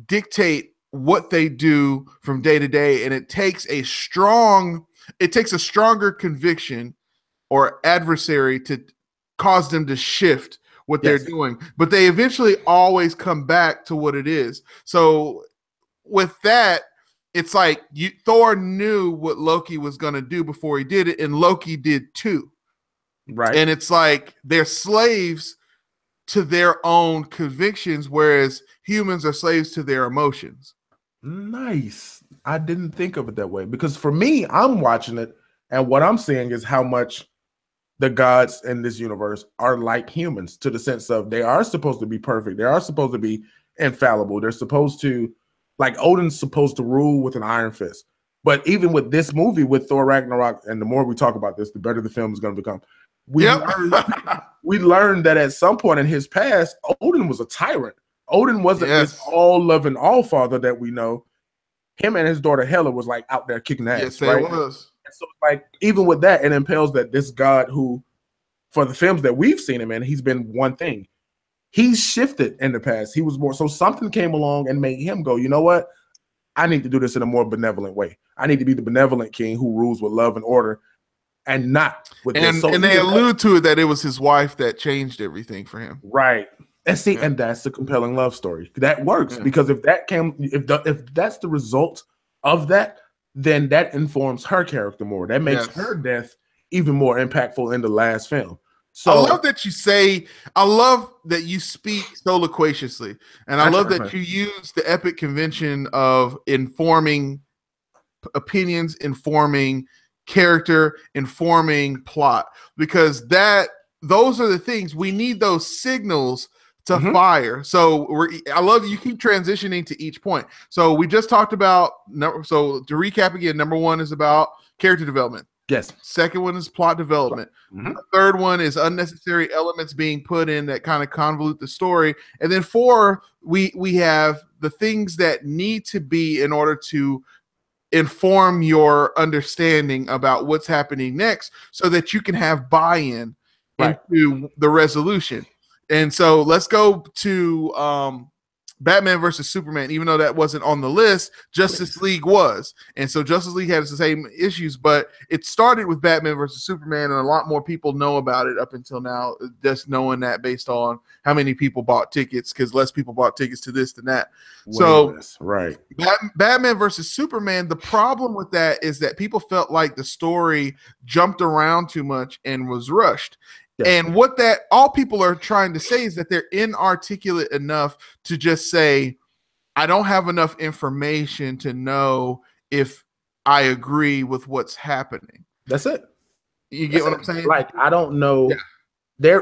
dictate what they do from day to day. And it takes a stronger conviction or adversary to cause them to shift what they're doing, but they eventually always come back to what it is. So with that, it's like Thor knew what Loki was going to do before he did it, and Loki did too. Right. And it's like they're slaves to their own convictions, whereas humans are slaves to their emotions. Nice. I didn't think of it that way, because for me, I'm watching it and what I'm seeing is how much the gods in this universe are like humans, to the sense of they are supposed to be perfect. They are supposed to be infallible. They're supposed to, like Odin's supposed to rule with an iron fist. But even with this movie, with Thor Ragnarok, and the more we talk about this, the better the film is going to become. We learned that at some point in his past, Odin was a tyrant. Odin wasn't this all-loving all-father that we know. Him and his daughter Hela was like out there kicking ass. Yes, they was. So, like, even with that, it impels that this God who, for the films that we've seen him in, he's been one thing. He's shifted in the past. He was more, so something came along and made him go, you know what? I need to do this in a more benevolent way. I need to be the benevolent king who rules with love and order and not with this. So, and they allude to it that it was his wife that changed everything for him. Right. And see, and that's the compelling love story. That works because if that's the result of that, then that informs her character more. That makes her death even more impactful in the last film. So I love that you speak so loquaciously. And I love that you use the epic convention of informing opinions, informing character, informing plot, because those are the things we need, those signals to fire. So I love you keep transitioning to each point. So we just talked about, so to recap again, number one is about character development. Yes. Second one is plot development. The third one is unnecessary elements being put in that kind of convolute the story. And then four, we have the things that need to be in order to inform your understanding about what's happening next so that you can have buy-in into the resolution. And so let's go to Batman versus Superman. Even though that wasn't on the list, Justice League was. And so Justice League has the same issues, but it started with Batman versus Superman, and a lot more people know about it up until now, just knowing that based on how many people bought tickets, because less people bought tickets to this than that. Batman versus Superman, the problem with that is that people felt like the story jumped around too much and was rushed. Yes. And what that all people are trying to say is that they're inarticulate enough to just say, I don't have enough information to know if I agree with what's happening. That's it. You get what I'm saying? Like, I don't know. Yeah. They're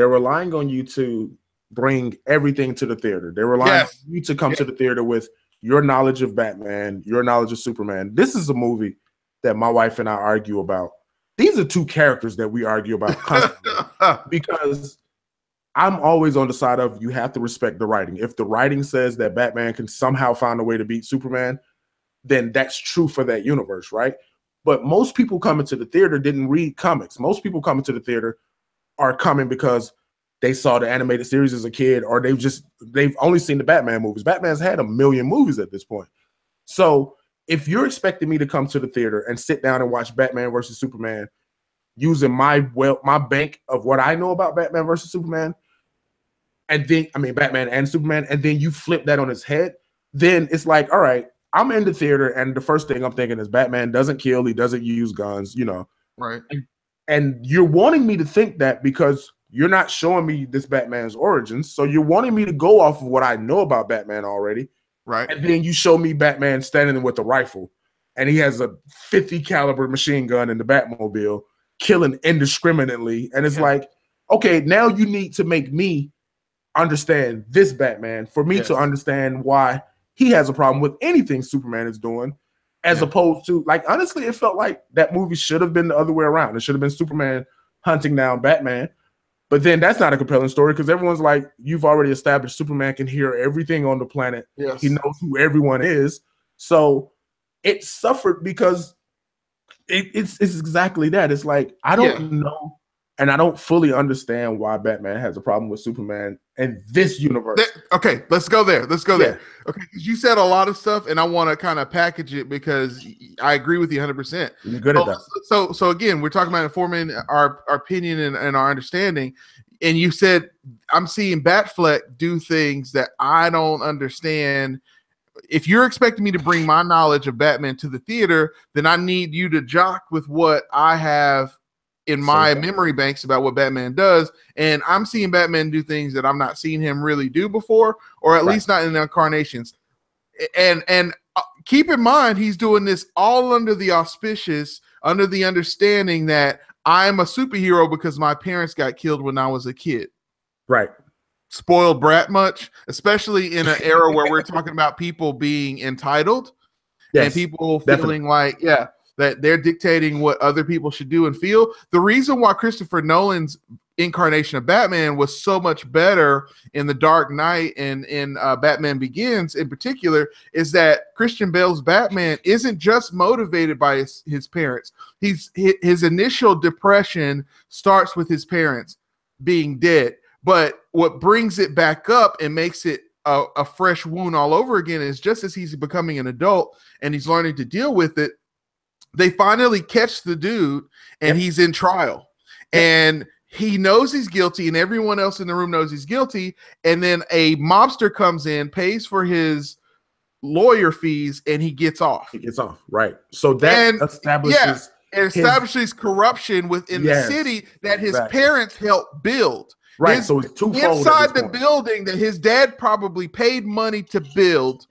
relying on you to bring everything to the theater. They're relying on you to come to the theater with your knowledge of Batman, your knowledge of Superman. This is a movie that my wife and I argue about. These are two characters that we argue about constantly because I'm always on the side of you have to respect the writing. If the writing says that Batman can somehow find a way to beat Superman, then that's true for that universe, right? But most people coming to the theater didn't read comics. Most people coming to the theater are coming because they saw the animated series as a kid, or they've only seen the Batman movies. Batman's had 1 million movies at this point. So if you're expecting me to come to the theater and sit down and watch Batman versus Superman using my bank of what I know about Batman versus Superman, and then Batman and Superman, and then you flip that on his head, then it's like, all right, I'm in the theater, and the first thing I'm thinking is Batman doesn't kill, he doesn't use guns, Right. And you're wanting me to think that because you're not showing me this Batman's origins, so you're wanting me to go off of what I know about Batman already. Right. And then you show me Batman standing with a rifle, and he has a 50 caliber machine gun in the Batmobile, killing indiscriminately. And it's like, okay, now you need to make me understand this Batman for me to understand why he has a problem with anything Superman is doing, as opposed to, like, honestly, it felt like that movie should have been the other way around. It should have been Superman hunting down Batman. But then that's not a compelling story because everyone's like, you've already established Superman can hear everything on the planet. Yes. He knows who everyone is. So it suffered because it's exactly that. It's like, I don't know, and I don't fully understand why Batman has a problem with Superman in this universe. Okay, let's go there. There. Okay, because you said a lot of stuff, and I want to kind of package it because I agree with you 100%. You're good at that. So again, we're talking about informing our opinion and our understanding. And you said, I'm seeing Batfleck do things that I don't understand. If you're expecting me to bring my knowledge of Batman to the theater, then I need you to jock with what I have in my memory banks about what Batman does. And I'm seeing Batman do things that I'm not seeing him really do before, or at least not in the incarnations. And keep in mind, he's doing this all under the auspicious, under the understanding that I'm a superhero because my parents got killed when I was a kid. Right. Spoiled brat much, especially in an era where we're talking about people being entitled and people feeling like, that they're dictating what other people should do and feel. The reason why Christopher Nolan's incarnation of Batman was so much better in The Dark Knight and in Batman Begins in particular is that Christian Bale's Batman isn't just motivated by his parents. His initial depression starts with his parents being dead. But what brings it back up and makes it a fresh wound all over again is just as he's becoming an adult and he's learning to deal with it, they finally catch the dude and he's in trial and he knows he's guilty and everyone else in the room knows he's guilty. And then a mobster comes in, pays for his lawyer fees, and he gets off. Right. So that establishes corruption within the city that his parents helped build. Right. So it's twofold. Inside the building that his dad probably paid money to build.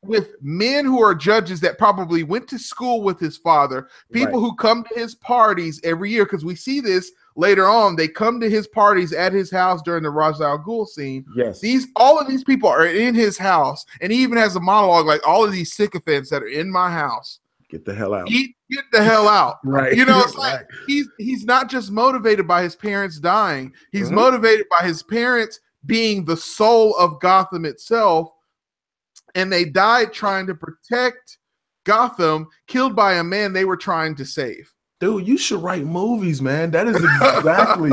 With men who are judges that probably went to school with his father, people who come to his parties every year, because we see this later on. They come to his parties at his house during the Ra's al Ghul scene. Yes. All of these people are in his house, and he even has a monologue like, all of these sycophants that are in my house. Get the hell out. Get the hell out. Right. It's like he's not just motivated by his parents dying. He's motivated by his parents being the soul of Gotham itself. And they died trying to protect Gotham, killed by a man they were trying to save. Dude, you should write movies, man. That is exactly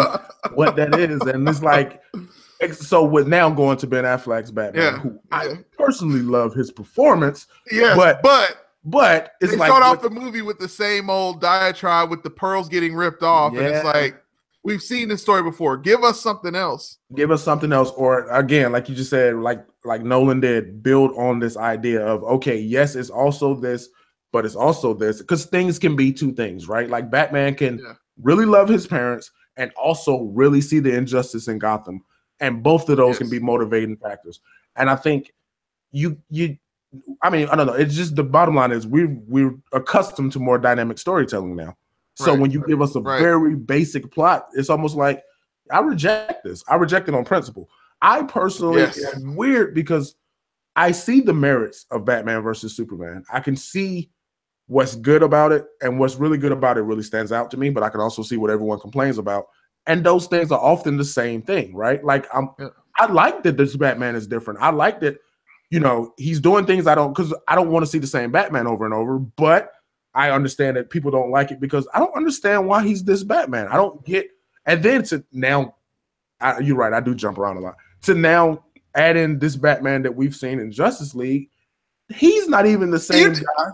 what that is. And it's like, so with now going to Ben Affleck's Batman, who I personally love his performance. Yes, but it's they like start off the movie with the same old diatribe with the pearls getting ripped off, and it's like, we've seen this story before. Give us something else. Or again, like you just said, like Nolan did, build on this idea of, okay, yes, it's also this, but it's also this, because things can be two things, right? Like Batman can really love his parents and also really see the injustice in Gotham, and both of those can be motivating factors. And I think I don't know. It's just the bottom line is we're accustomed to more dynamic storytelling now. So when you give us a very basic plot, it's almost like, I reject this. I reject it on principle. I personally, it's weird because I see the merits of Batman versus Superman. I can see what's good about it and what's really good about it really stands out to me, but I can also see what everyone complains about. And those things are often the same thing, right? Like I like that this Batman is different. I like that, he's doing things because I don't want to see the same Batman over and over, but I understand that people don't like it because I don't understand why he's this Batman. I don't get, and then to now, you're right, I do jump around a lot. To now add in this Batman that we've seen in Justice League, he's not even the same guy.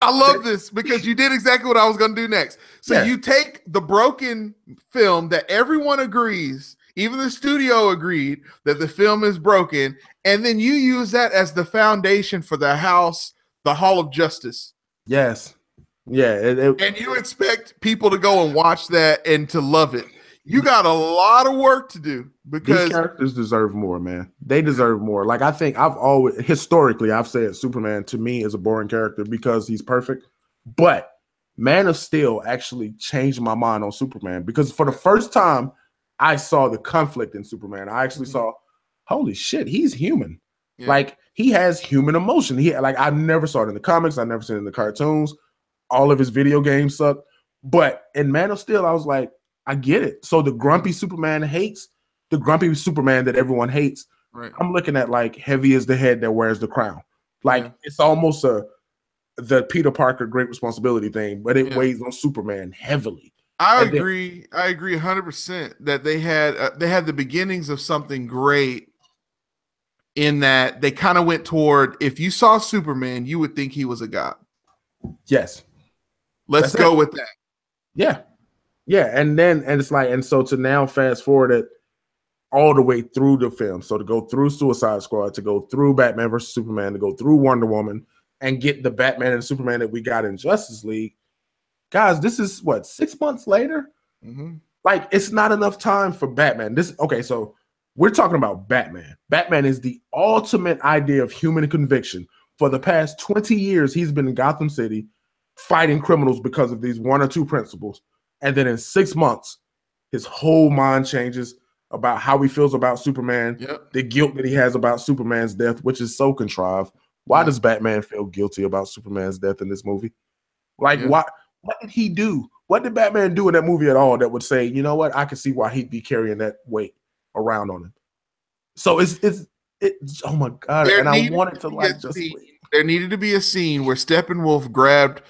I love this because you did exactly what I was going to do next. So you take the broken film that everyone agrees, even the studio agreed that the film is broken, and then you use that as the foundation for the Hall of Justice. Yes. Yeah. And you expect people to go and watch that and to love it. You got a lot of work to do because these characters deserve more, man. They deserve more. Like, I think historically, I've said Superman to me is a boring character because he's perfect. But Man of Steel actually changed my mind on Superman because for the first time, I saw the conflict in Superman. I actually saw, holy shit, he's human. Yeah. Like, he has human emotion. I never saw it in the comics. I never seen it in the cartoons. All of his video games suck. But in Man of Steel, I was like, I get it. So the grumpy Superman the grumpy Superman that everyone hates. Right. I'm looking at like heavy is the head that wears the crown. Like it's almost the Peter Parker great responsibility thing, but it weighs on Superman heavily. I agree 100% that they had the beginnings of something great in that they kind of went toward, if you saw Superman, you would think he was a god. Yes. Let's go with that. Yeah. Yeah, and it's like, and so to now fast forward it all the way through the film. So to go through Suicide Squad, to go through Batman versus Superman, to go through Wonder Woman, and get the Batman and Superman that we got in Justice League. Guys, this is what, 6 months later? Mm-hmm. Like, it's not enough time for Batman. So we're talking about Batman. Batman is the ultimate idea of human conviction. For the past 20 years, he's been in Gotham City fighting criminals because of these one or two principles. And then in 6 months, his whole mind changes about how he feels about Superman, the guilt that he has about Superman's death, which is so contrived. Why does Batman feel guilty about Superman's death in this movie? Like, what did he do? What did Batman do in that movie at all that would say, you know what, I can see why he'd be carrying that weight around on him? So it's oh my God. I wanted to like just there needed to be a scene where Steppenwolf grabbed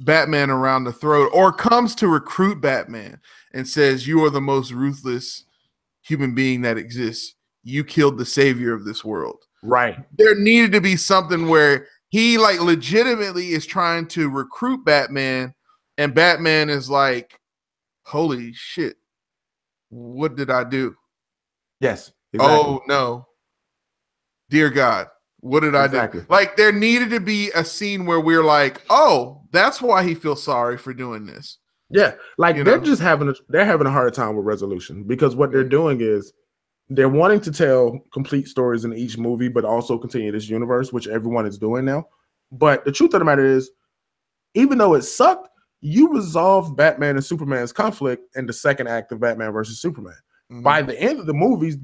Batman around the throat or comes to recruit Batman and says, you are the most ruthless human being that exists. You killed the savior of this world. Right. There needed to be something where he like legitimately is trying to recruit Batman and Batman is like, holy shit, what did I do? Yes. Exactly. Oh no. Dear God, what did I do? Like, there needed to be a scene where we're like, oh, that's why he feels sorry for doing this. Yeah, like just having a hard time with resolution because what they're doing is they're wanting to tell complete stories in each movie, but also continue this universe, which everyone is doing now. But the truth of the matter is, even though it sucked, you resolved Batman and Superman's conflict in the second act of Batman versus Superman. Mm-hmm. By the end of the movies,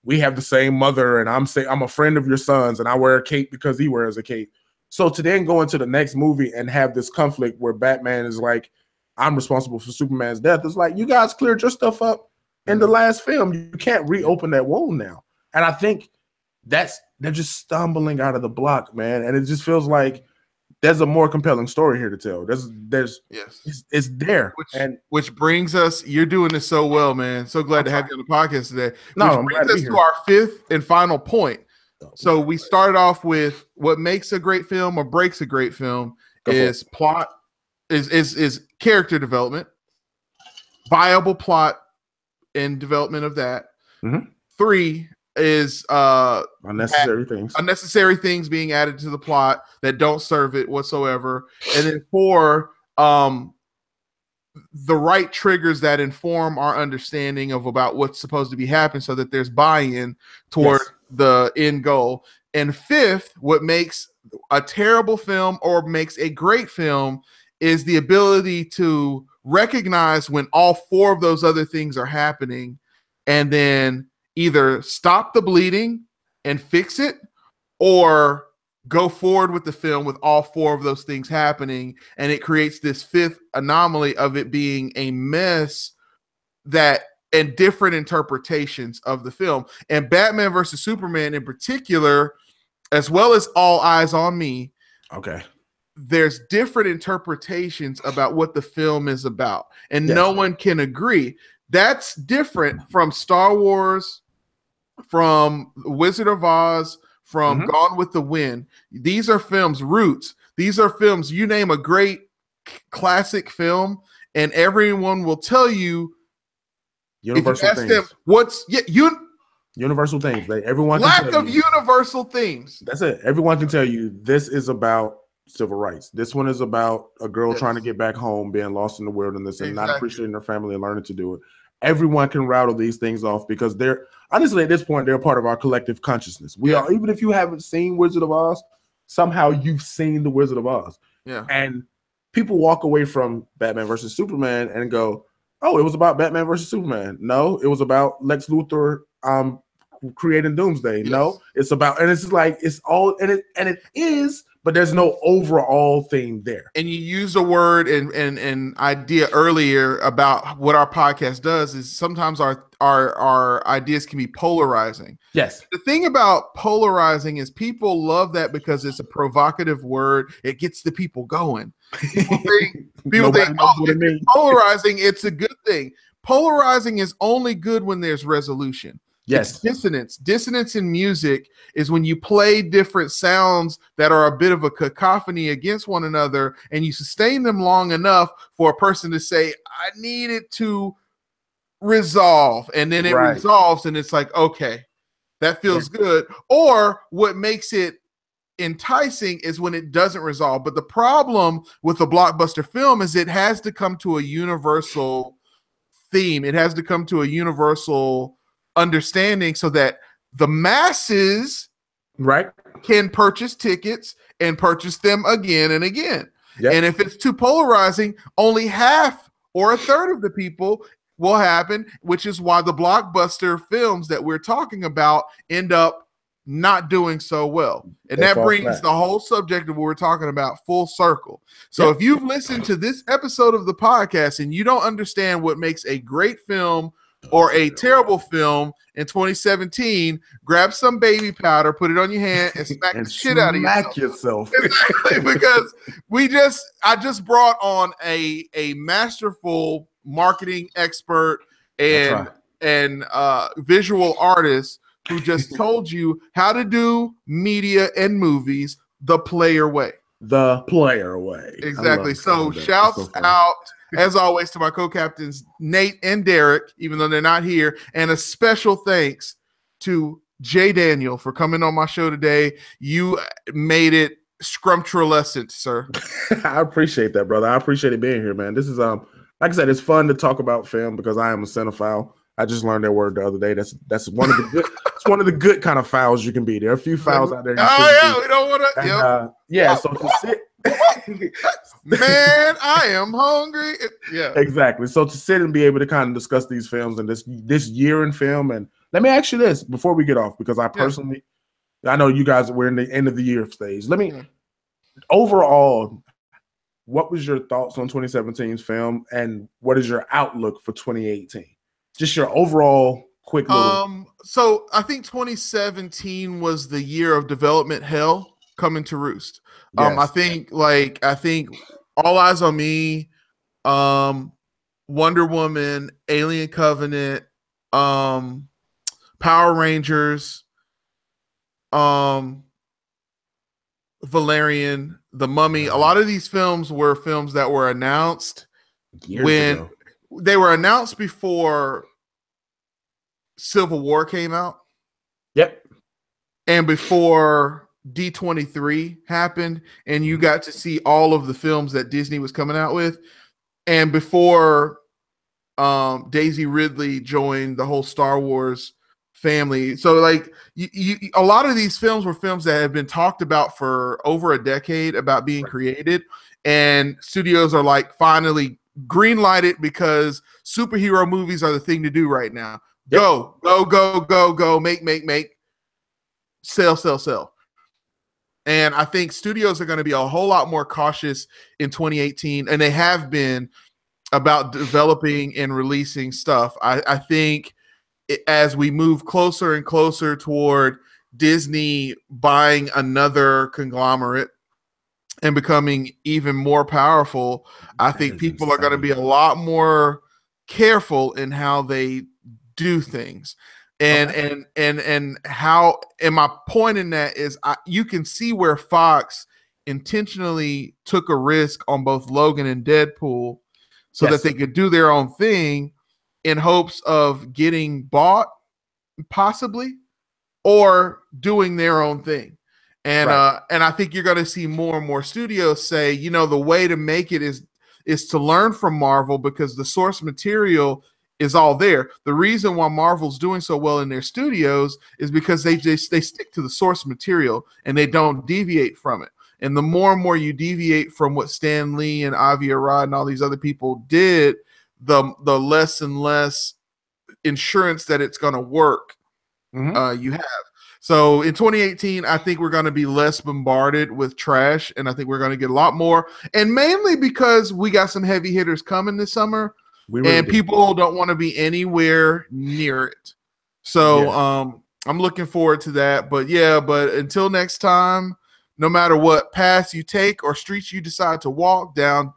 we have the same mother, and I'm a friend of your son's, and I wear a cape because he wears a cape. So to then go into the next movie and have this conflict where Batman is like, I'm responsible for Superman's death. It's like, you guys cleared your stuff up in the last film. You can't reopen that wound now. And I think they're just stumbling out of the block, man. And it just feels like there's a more compelling story here to tell. It's there. Which brings us, you're doing this so well, man. So glad to have you on the podcast today. I'm brings us to our fifth and final point. So we started off with what makes a great film or breaks a great film is plot, is character development, viable plot and development of that. Mm-hmm. 3 is unnecessary things being added to the plot that don't serve it whatsoever. And then 4, the right triggers that inform our understanding of about what's supposed to be happening so that there's buy-in toward the end goal. And 5th, what makes a terrible film or makes a great film is the ability to recognize when all 4 of those other things are happening and then either stop the bleeding and fix it or go forward with the film with all four of those things happening, and it creates this fifth anomaly of it being a mess that and different interpretations of the film. And Batman versus Superman in particular, as well as All Eyes on Me, okay, there's different interpretations about what the film is about, and Yes. no one can agree. That's different from Star Wars, from Wizard of Oz, from Gone with the Wind. These are films, Roots. These are films, you name a great classic film, and everyone will tell you, universal if you ask things. them, what's Universal things. Everyone can lack tell of you. universal themes. That's it. Everyone can tell you this is about civil rights. This one is about a girl trying to get back home, being lost in the wilderness and not appreciating her family and learning to do it. Everyone can rattle these things off because they're honestly at this point they're part of our collective consciousness. We are, even if you haven't seen Wizard of Oz, somehow you've seen the Wizard of Oz. Yeah. And people walk away from Batman versus Superman and go, "Oh, it was about Batman versus Superman." No, it was about Lex Luthor creating Doomsday. Yes. No, it's about, and it's like it's all, and it is, but there's no overall theme there. And you used a word and idea earlier about what our podcast does is sometimes our ideas can be polarizing. Yes. The thing about polarizing is people love that because it's a provocative word. It gets the people going. People think, oh, if it's polarizing, it's a good thing. Polarizing is only good when there's resolution. Yes. It's dissonance. Dissonance in music is when you play different sounds that are a bit of a cacophony against one another, and you sustain them long enough for a person to say, I need it to resolve. And then it resolves, and it's like, okay, that feels good. Or what makes it enticing is when it doesn't resolve. But the problem with a blockbuster film is it has to come to a universal theme. It has to come to a universal understanding so that the masses can purchase tickets and purchase them again and again. Yep. And if it's too polarizing, only half or a third of the people will happen, which is why the blockbuster films that we're talking about end up not doing so well. And that brings the whole subject of what we're talking about full circle. So if you've listened to this episode of the podcast and you don't understand what makes a great film or a terrible film in 2017, grab some baby powder, put it on your hand, and smack the shit out of yourself. Exactly, because I just brought on a masterful marketing expert and visual artist who just told you how to do media and movies the player way. The player way. Exactly. So shouts out, as always, to my co-captains, Nate and Derek, even though they're not here. And a special thanks to Jay Daniel for coming on my show today. You made it scrumptious, sir. I appreciate that, brother. I appreciate it being here, man. This is, like I said, it's fun to talk about film because I am a cinephile. I just learned that word the other day. That's one of the good. It's one of the good kind of fouls you can be. There are a few fouls out there. We don't want to. So to sit, man, I am hungry. Yeah, exactly. So to sit and be able to kind of discuss these films and this year in film, and let me ask you this before we get off, because I personally, I know you guys were in the end of the year stage. Let me overall, what was your thoughts on 2017's film, and what is your outlook for 2018? Just your overall quick little. So I think 2017 was the year of development hell coming to roost. Yes. I think All Eyes on Me, Wonder Woman, Alien Covenant, Power Rangers, Valerian, The Mummy. A lot of these films were films that were announced years ago. They were announced before Civil War came out. Yep. And before D23 happened, and you got to see all of the films that Disney was coming out with. And before Daisy Ridley joined the whole Star Wars family. So like a lot of these films were films that have been talked about for over a decade about being created. And studios are like finally green light it because superhero movies are the thing to do right now. Yep. Go, make, sell. And I think studios are going to be a whole lot more cautious in 2018, and they have been, about developing and releasing stuff. I think as we move closer and closer toward Disney buying another conglomerate and becoming even more powerful, I think people are going to be a lot more careful in how they do things. And how, and my point in that is, you can see where Fox intentionally took a risk on both Logan and Deadpool so that they could do their own thing in hopes of getting bought, possibly, or doing their own thing. And and I think you're going to see more and more studios say, you know, the way to make it is to learn from Marvel, because the source material is all there. The reason why Marvel's doing so well in their studios is because they stick to the source material and they don't deviate from it. And the more and more you deviate from what Stan Lee and Avi Arad and all these other people did, the less and less insurance that it's going to work you have. So in 2018, I think we're going to be less bombarded with trash, and I think we're going to get a lot more. And mainly because we got some heavy hitters coming this summer, and people don't want to be anywhere near it. So I'm looking forward to that. But until next time, no matter what path you take or streets you decide to walk down,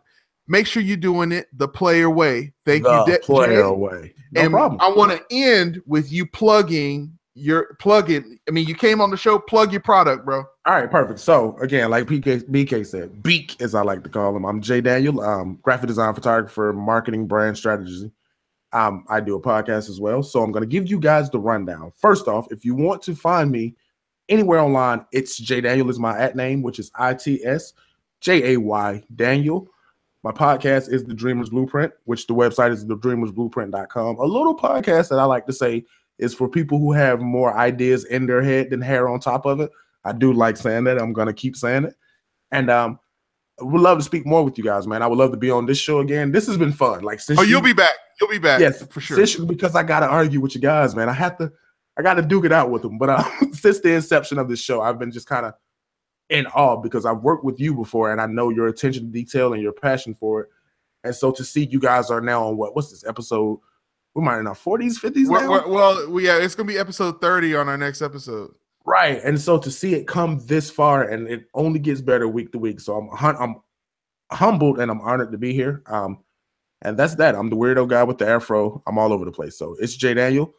make sure you're doing it the player way. Thank you, player way. No problem. I want to end with you plugging your plug-in. I mean, you came on the show, plug your product, bro. All right, perfect. So again, like BK said, Beak, as I like to call him, I'm Jay Daniel, graphic design photographer, marketing, brand strategy. I do a podcast as well. So I'm going to give you guys the rundown. First off, if you want to find me anywhere online, it's Jay Daniel is my @name, which is ITSJAY Daniel. My podcast is The Dreamer's Blueprint, which the website is thedreamersblueprint.com. A little podcast that I like to say is for people who have more ideas in their head than hair on top of it. I do like saying that. I'm going to keep saying it. And I would love to speak more with you guys, man. I would love to be on this show again. This has been fun. Like, since you'll be back. You'll be back. Yes, for sure. Because I got to argue with you guys, man. I got to duke it out with them. But since the inception of this show, I've been just kind of in awe because I've worked with you before and I know your attention to detail and your passion for it. And so to see you guys are now on what's this episode? We might in our 40s, 50s now? Well, it's going to be episode 30 on our next episode. Right. And so to see it come this far, and it only gets better week to week. So I'm humbled and I'm honored to be here. And that's that. I'm the weirdo guy with the afro. I'm all over the place. So it's Jay Daniel.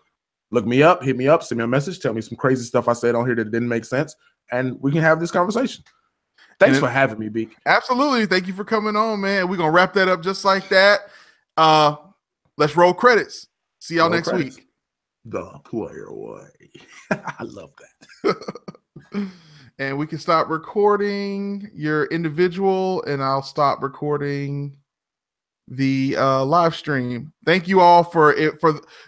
Look me up, hit me up, send me a message, tell me some crazy stuff I said on here that didn't make sense, and we can have this conversation. Thanks for having me, Beak. Absolutely. Thank you for coming on, man. We're going to wrap that up just like that. Let's roll credits. See y'all next week. The player way. I love that. And we can stop recording your individual, and I'll stop recording the live stream. Thank you all for it.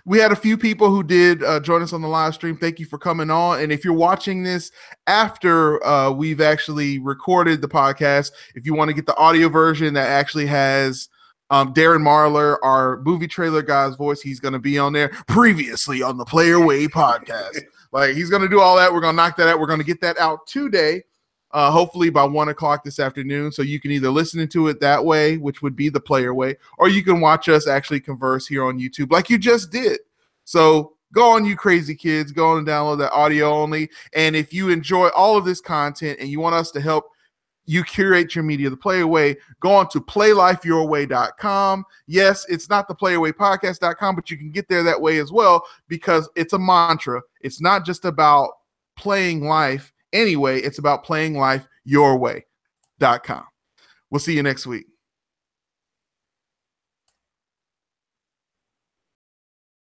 We had a few people who did join us on the live stream. Thank you for coming on. And if you're watching this after we've actually recorded the podcast, if you want to get the audio version that actually has Darren Marlar, our movie trailer guy's voice, he's going to be on there. Previously on the Player Way podcast. Like, he's going to do all that. We're going to knock that out. We're going to get that out today. Hopefully by 1 o'clock this afternoon. So you can either listen to it that way, which would be the player way, or you can watch us actually converse here on YouTube like you just did. So go on, you crazy kids, go on and download that audio only. And if you enjoy all of this content and you want us to help you curate your media the player way, go on to playlifeyourway.com. Yes, it's not the playerwaypodcast.com, but you can get there that way as well, because it's a mantra. It's not just about playing life anyway, it's about playing life your way.com. We'll see you next week.